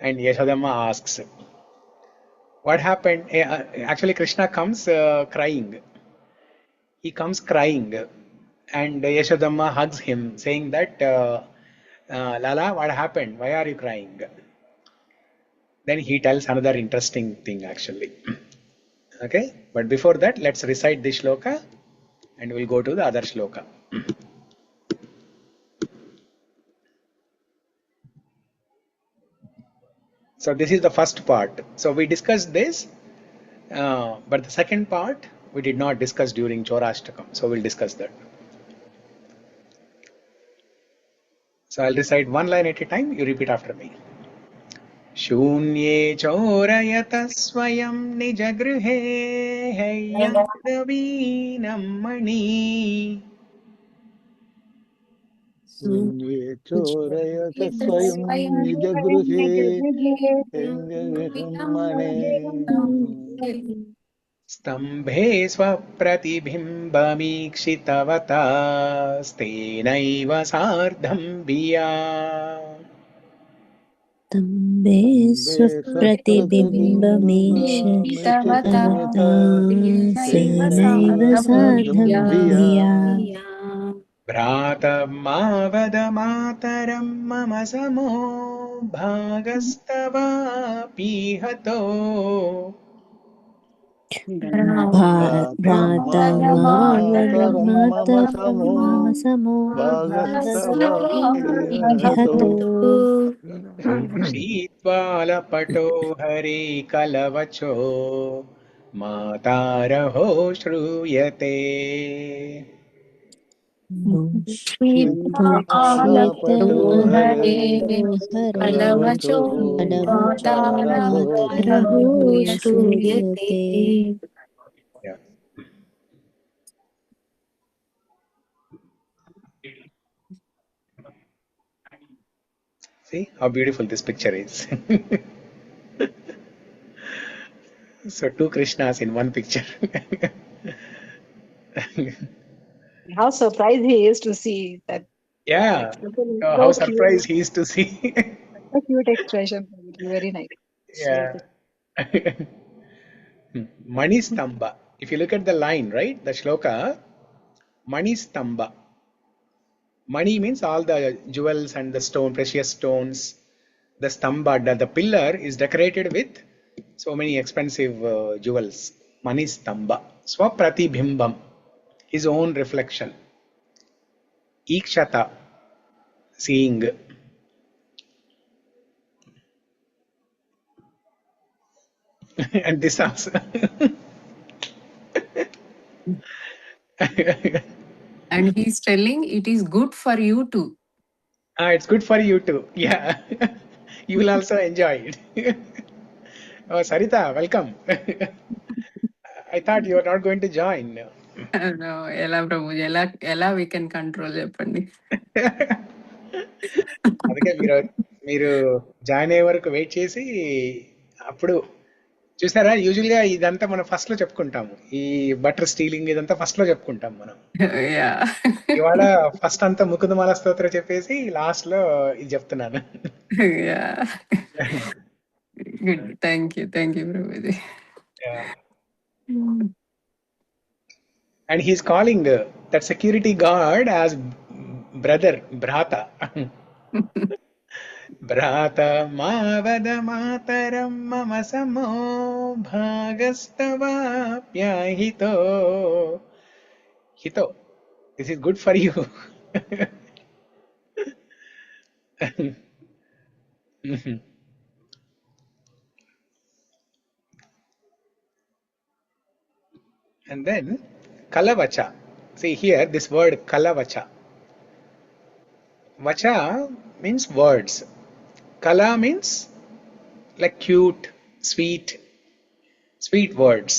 and Yashodamma asks, what happened? Actually, Krishna comes crying. He comes crying, and Yashodamma hugs him, saying that, Lala, what happened? Why are you crying? Then he tells another interesting thing, actually. Okay, but before that, let's recite this shloka, and we'll go to the other shloka. So this is the first part. So we discussed this, but the second part we did not discuss during Chaurashtakam. So we'll discuss that. So I'll recite one line at a time. You repeat after me. Shunye chorayata swayam nijagruhe hayadavi-nammani. Sunye chorayata swayam nijagruhe engavihammane. Stambhe swapratibhimbamikshitavata stenaiva sardham viya. Tambe swapratibhimbamikshitavata senaiva sadham viya. Bhratamavada mataram mama samo bhagastavapihato. Bhratamavada mataram mama samo bhagastavapihato. Shitvala pato Hare kalavacho मातारहो श्रूयते शीतल पटो हरे हरे कलवचो कलवचो मातारहो मातरः श्रूयते. Yeah. See how beautiful this picture is. So two Krishnas in one picture. How surprised he is to see that. Yeah. Expression is How so surprised cute. he is to see. A cute expression. Very nice. Yeah. Mani Stamba. If you look at the line, right, the shloka, Mani Stamba. Mani means all the jewels and the stone, precious stones. The stamba, the pillar is decorated with so many expensive jewels. Mani Stamba. Swapratibhimbam. His own reflection. Ikshata. Seeing. And this also. And he's telling it is good for you too. It's good for you too. Yeah. You will also enjoy it. Oh, Sarita, welcome. I thought you were not going to join. No, ela Prabhuji, ela we can control చెప్పండి. అందుకే మీరు join అయ్యే వరకు wait చేసి అప్పుడు చూసారా, usual గా ఇదంతా మనం ఫస్ట్ లో చెప్పుకుంటాము. ఈ బటర్ స్టీలింగ్ ఇదంతా ఫస్ట్ లో చెప్పుకుంటాం మనం. Yeah. ఇవాళ ఫస్ట్ అంతా ముకుందమాల స్తోత్రం చెప్పేసి లాస్ట్ లో ఇది చెప్తున్నాను. Yeah. Good. Thank you, Prabhuji. Yeah. And he's calling that security guard as brother, brata. Brata mavada mataram mama samo bhagastava-pyahito. Hito, this is good for you. And then kalavacha. See here, this word kalavacha. Vacha means words. Kala means like cute, sweet words.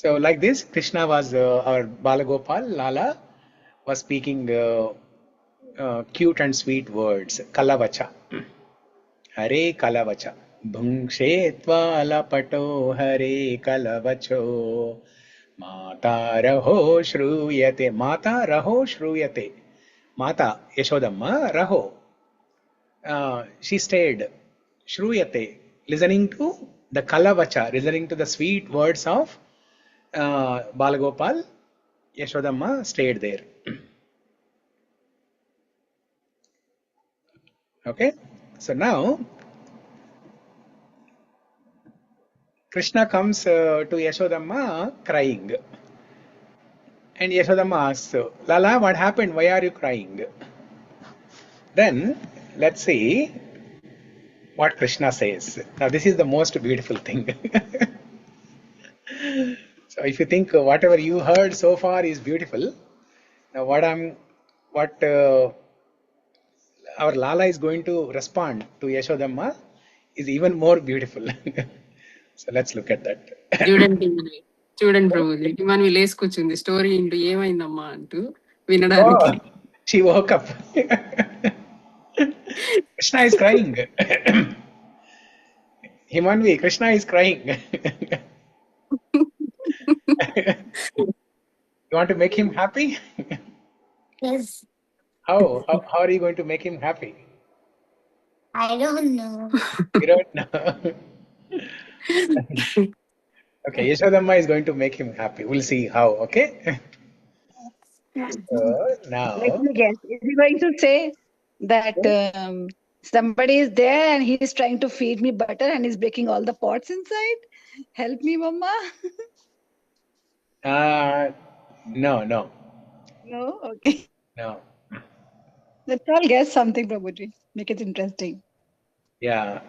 So like this, Krishna was our Balagopal, Lala was speaking cute and sweet words. Kalavacha. Hare kalavacha. Bhungshe tvalapato hare kalavacho. Mata raho shruyate. Mata raho shruyate. Mata Yashodamma raho. She stayed. Shruyate. Listening to the kalavacha, listening to the sweet words of Balagopal. Yashodamma stayed there. Okay. So now Krishna comes to Yashodamma crying. And Yashodamma asks, Lala, what happened? Why are you crying? Then let's see what Krishna says. Now this is the most beautiful thing. So if you think whatever you heard so far is beautiful, now what our Lala is going to respond to Yashodamma is even more beautiful. So let's look at that. చూడండి ప్రభుజీ, మనం లేసుకొచ్చింది story into ఏమైందమ్మా అంటూ వినడానికి. Oh, she woke up. Krishna is crying. Himanvi, Krishna is crying. You want to make him happy? Yes, How are you going to make him happy? I don't know. You don't know. Okay, Yashodamma is going to make him happy. We'll see how, okay? So now, Let me guess. Is he going to say that somebody is there and he is trying to feed me butter and he's breaking all the pots inside? Help me, Mama. no. No? Okay. No. Let's all guess something, Prabhuji. Make it interesting. Yeah.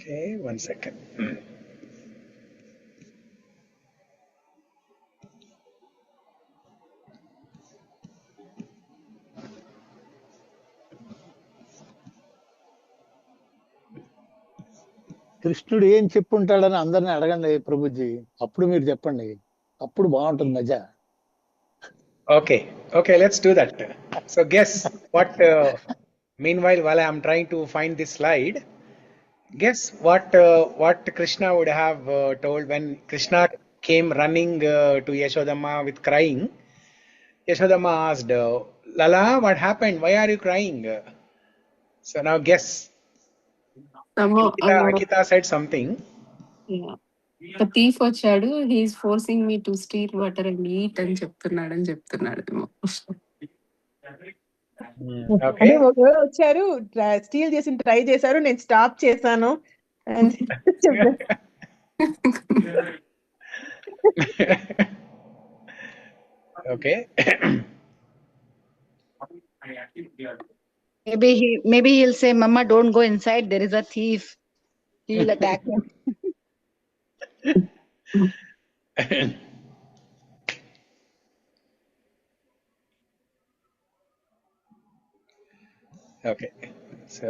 Okay, 1 second. కృష్ణుడు ఏం చెప్పుంటాడని అందరిని అడగండి ప్రభుజీ, అప్పుడు మీరు చెప్పండి, అప్పుడు బాగుంటుంది మజా. Okay, okay, let's do that. So guess what, meanwhile, while I'm trying to find this slide, guess what Krishna would have told when Krishna came running to Yashodamma with crying. Yashodamma asked, Lala, what happened? Why are you crying? So now guess. Ankita said something. The thief వచ్చాడు, he's forcing me to steal butter and eat అని చెప్తున్నాడేమో. అంటే Okay. ఒకవేళ వచ్చారు, steel చేసి try చేశారు, నేను stop చేశాను అని చెప్పారు. Okay. Maybe he'll say, Mama, don't go inside. There is a thief. He'll attack him. Okay. So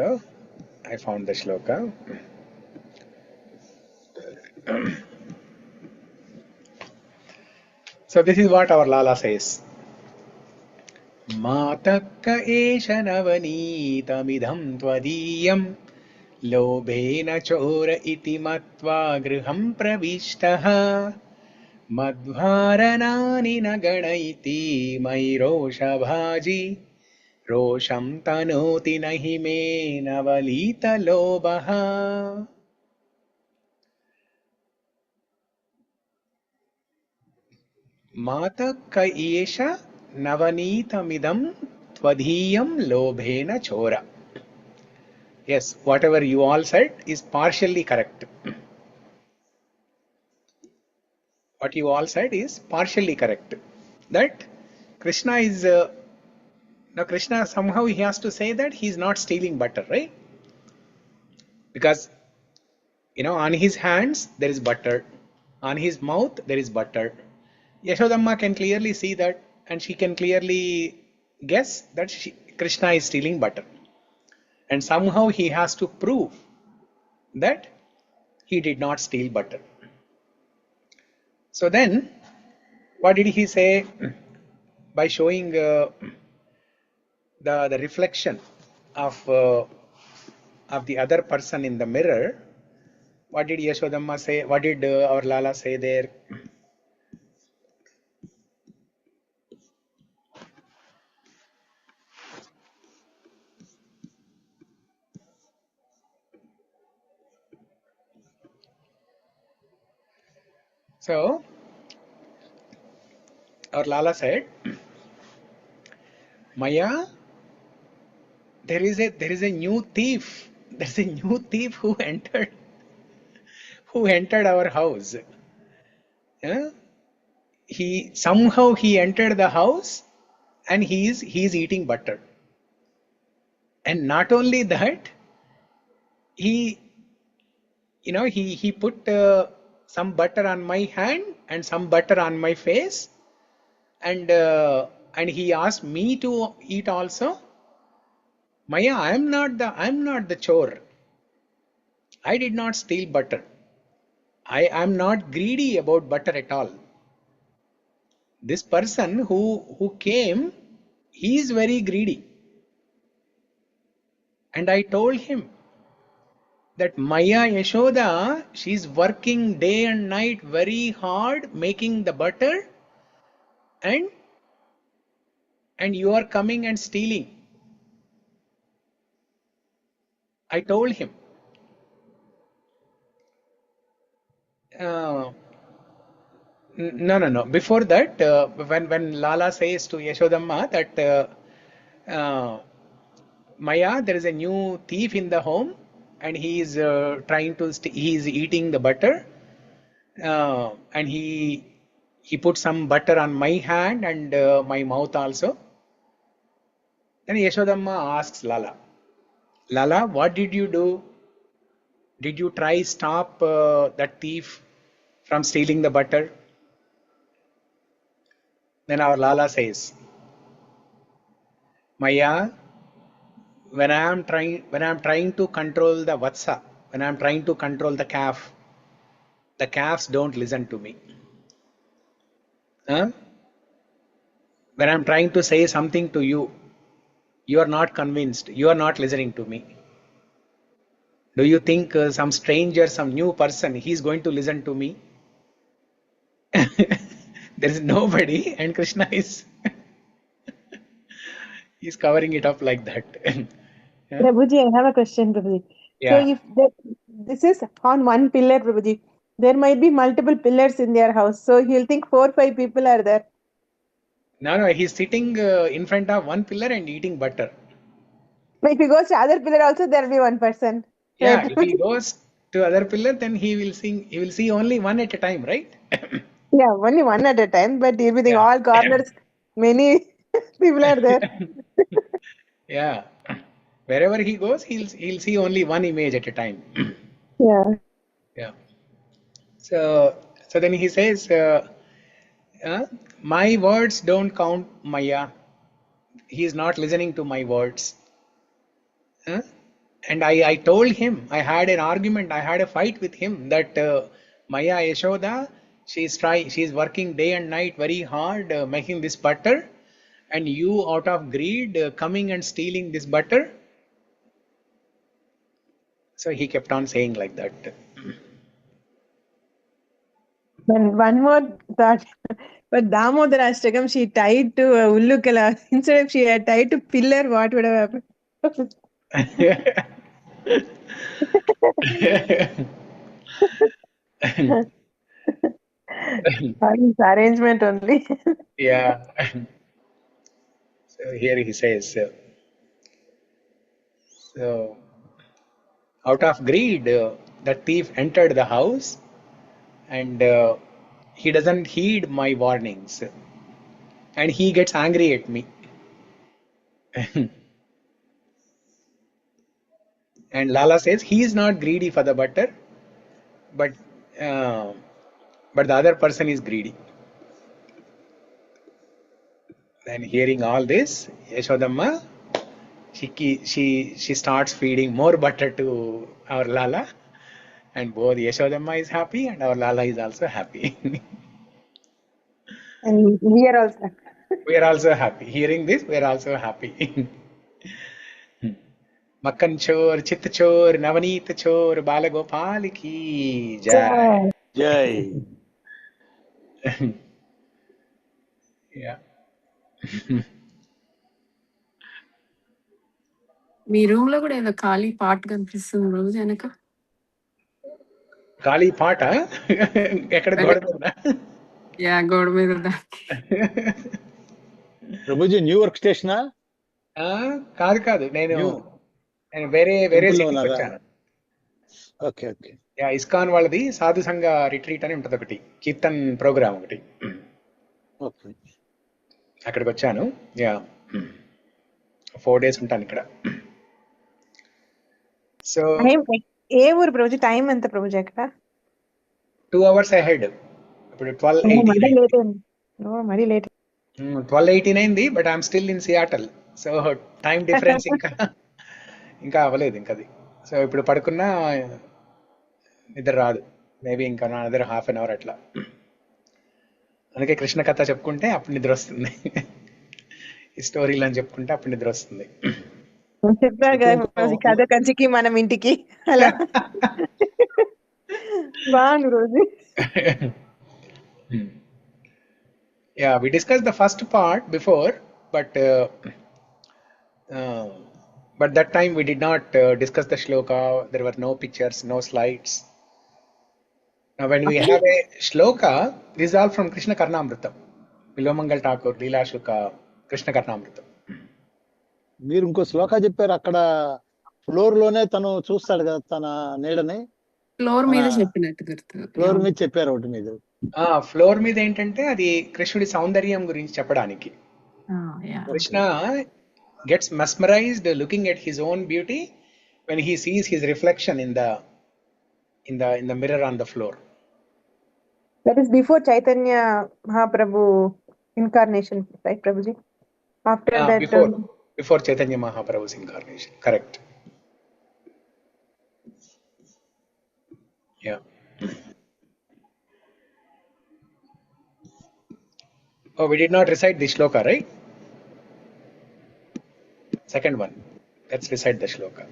I found the shloka. So this is what our Lala says. Matakka esha navanitamidham tvadiyam lobhena chora iti matva griham pravishtaha madhvaranani naganaiti mairosha bhaji rosham tanoti nahi me navalita lobaha. Matakka esha navanitamidam tvadhiyam lobhena chora. Yes, whatever you all said is partially correct. What you all said is partially correct. That Krishna is now Krishna somehow he has to say that he is not stealing butter, right? Because on his hands there is butter, on his mouth there is butter. Yashodamma can clearly see that, and she can clearly guess that Krishna is stealing butter. And somehow he has to prove that he did not steal butter. So then, what did he say? By showing the reflection of the other person in the mirror, what did Yashodamma say? What did our Lala say there? So our Lala said, Maya, there is a new thief. There is a new thief who entered our house. Yeah? He somehow entered the house, and he is eating butter. And not only that, he put some butter on my hand and some butter on my face, and he asked me to eat also. Maya, I am not the chore. I did not steal butter. I am not greedy about butter at all. This person who came, he is very greedy. And I told him that Maya Yashoda, she is working day and night very hard making the butter, and you are coming and stealing. I told him. No. Before that, when Lala says to Yashodamma that Maya, there is a new thief in the home, and he is trying to he is eating the butter, and he put some butter on my hand and my mouth also. Then Yashodamma asks Lala, Lala, what did you do? Did you try stop that thief from stealing the butter? Then our Lala says, Maya, when I am trying to control the vatsa, when I am trying to control the calves don't listen to me. Huh? When I am trying to say something to you, you are not convinced, you are not listening to me. Do you think some stranger, some new person, he is going to listen to me? There is nobody, and Krishna is he's covering it up like that. Yeah? Prabhuji, I have a question, Prabhuji. So Yeah. if this is on one pillar, Prabhuji, there might be multiple pillars in their house. So he'll think 4-5 people are there. No, he's sitting in front of one pillar and eating butter. But if he goes to other pillar also, there will be one person. Yeah, Right? if he goes to other pillar, then he will see only one at a time, right? Yeah, only one at a time. But he'll be thinking Yeah. all corners, many people are there. Yeah. Wherever he goes, he'll see only one image at a time. Yeah. Yeah. So then he says, my words don't count, Maya. He is not listening to my words. And I told him, I had an argument, I had a fight with him that Maya Yashoda, she's working day and night very hard making this butter, and you out of greed coming and stealing this butter. So he kept on saying like that. Then one more thought. But Damodar Ashtakam, she tied to Ullukala. Instead of she had tied to pillar, what would have happened? This arrangement only. Yeah. So here he says, so out of greed, the thief entered the house, and he doesn't heed my warnings, and he gets angry at me. And Lala says he is not greedy for the butter, but the other person is greedy. Then hearing all this, Yashodamma, she starts feeding more butter to our Lala, and both Yashodamma is happy and our Lala is also happy. And we are also. We are also happy. Hearing this, we are also happy. Makkan chor, chitta chor, navaneet chor, Balagopal ki jai. Jai. Yeah. Me room లో కూడా ఏదో ఖాళీ పాట కనిపిస్తుంది రోజు వెనక. ఖాళీ పాట ఎక్కడ గోడ మీద? యా, గోడ మీద దానికి. Prabhuji new work స్టేషనా? కాదు, నేను వేరే సిటీకి వచ్చాను. Okay okay. యా, ఇస్కాన్ వాళ్ళది సాధు సంఘ రిట్రీట్ అని ఉంటుంది ఒకటి, కీర్తన్ ప్రోగ్రామ్ ఒకటి. ఓకే, అక్కడికి వచ్చాను. యా, 4 days ఉంటాను ఇక్కడ. సో ఏ ఊరు ప్రభుజీ? టైం ఎంత ప్రభుజీ అక్కడ? 2 hours ahead. ఇప్పుడు 12:89. మరీ late. 12:89, but I'm still in Seattle. So time difference ఇంకా అవ్వలేదు ఇంకది. సో ఇప్పుడు పడుకున్నా నిద్ర రాదు, మేబీ ఇంకా అదర్ హాఫ్ అన్ అవర్ అట్లా. అందుకే కృష్ణ కథ చెప్పుకుంటే అప్పుడు నిద్ర వస్తుంది, ఈ స్టోరీలు అని చెప్పుకుంటే అప్పుడు నిద్ర వస్తుంది. చెప్పారు కదా కథ కంచికి మనం ఇంటికి, అలా బాగుంది రోజు. Yeah, we discussed the first part before, but that time we did not discuss the shloka. There were no pictures, no slides. Now when we have a shloka, this is all from Krishna Karnamrita, Vilomangal Thakur, Leela Shloka, Krishna Karnamrita. మీరు ఇంకో శ్లోకా చెప్పారు, అక్కడ floor లోనే తను చూస్తాడు కదా తన నీడని. Floor మీద చెప్పినట్టు గుర్తు. ఫ్లోర్ మీద చెప్పారు ఒకటి మీద. ఫ్లోర్ మీద ఏంటంటే అది కృష్ణుడి సౌందర్యం గురించి చెప్పడానికి. Krishna gets mesmerized looking at his own beauty when he sees his reflection in the in the mirror on the floor. That is before Chaitanya Mahaprabhu incarnation, right, Prabhuji? After that. Before Chaitanya Mahaprabhu's incarnation. Correct. Yeah. Oh, we did not recite the shloka, right? Second one. Let's recite the shloka.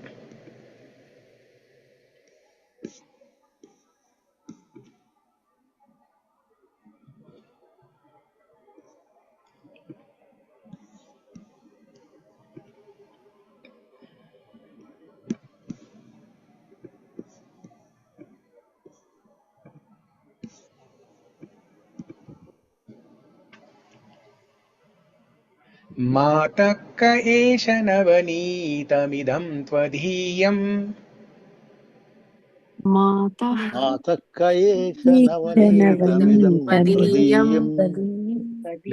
मातः क एष नवनीतमिदं त्वदीयम् मातः मातः नवनीतमिदं त्वदीयम्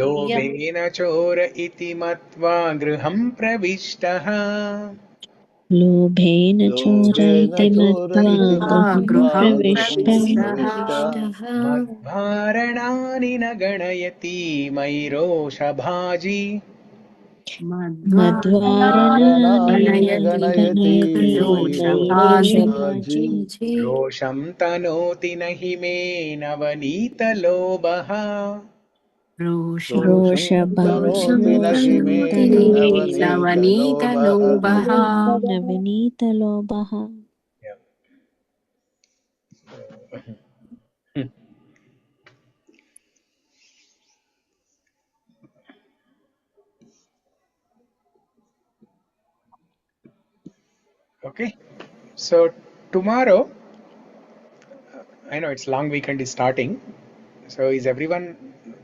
लोभेन चोर इति मत्वा गृहं प्रविष्टः लोभेन चोरयति मत्वा गृहं प्रविष्टः मद्भारणानि न गणयति मयि रोषभाजी मद्वारणानि गणयति रोषभाजी रोषं तनोति न हि मे नवनीतलोभः नवनीतलोभः. Okay, so tomorrow, I know it's long weekend is starting. So is everyone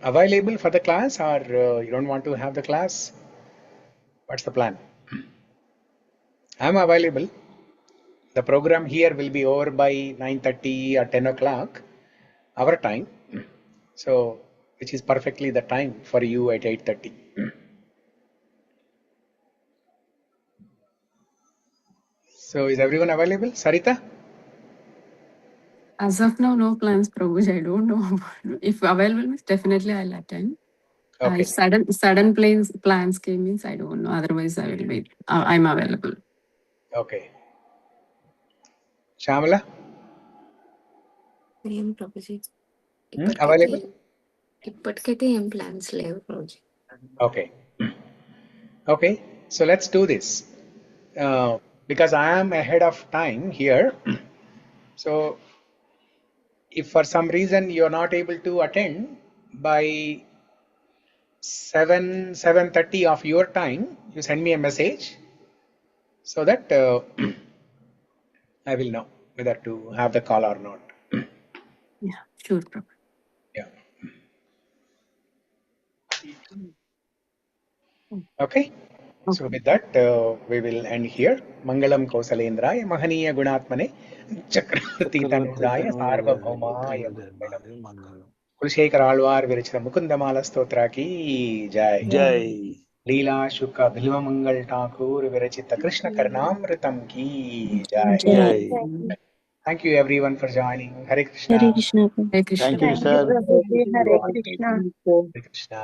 available for the class, or you don't want to have the class? What's the plan? I'm available. The program here will be over by 9:30 or 10 o'clock, our time. So, which is perfectly the time for you at 8:30. So, is everyone available? Sarita? As of now, no plans, Prabhuji. I don't know. If available, definitely I'll attend. Okay. If sudden plans came, means I don't know. Otherwise, I will wait. I'm available. Okay. Shamala? Same, Prabhuji. Available? ఇప్పటికైతే ఏం plans లేవు Prabhuji. Okay. Okay. So let's do this. Because I am ahead of time here. So if for some reason you're not able to attend by 7:30 of your time, you send me a message so that I will know whether to have the call or not. Yeah, sure, Prabhuji. Yeah. Okay. So with that, we will end here. Mangalam Kausalendraya Mahaniya Gunatmane Chakravarti-tanudaya Sarvabhaumaya Mangalam. Kulshekara Alvar Virchita Mukunda-Mālā-Stotra ki Jai. Jai. Leela Shukha Bilva Mangal Thakur Virchita Krishna Karnamritam ki Jai. Jai. Thank you everyone for joining. Hare Krishna. Hare Krishna. Hare Krishna. Thank you, sir. Hare Krishna. Hare Krishna.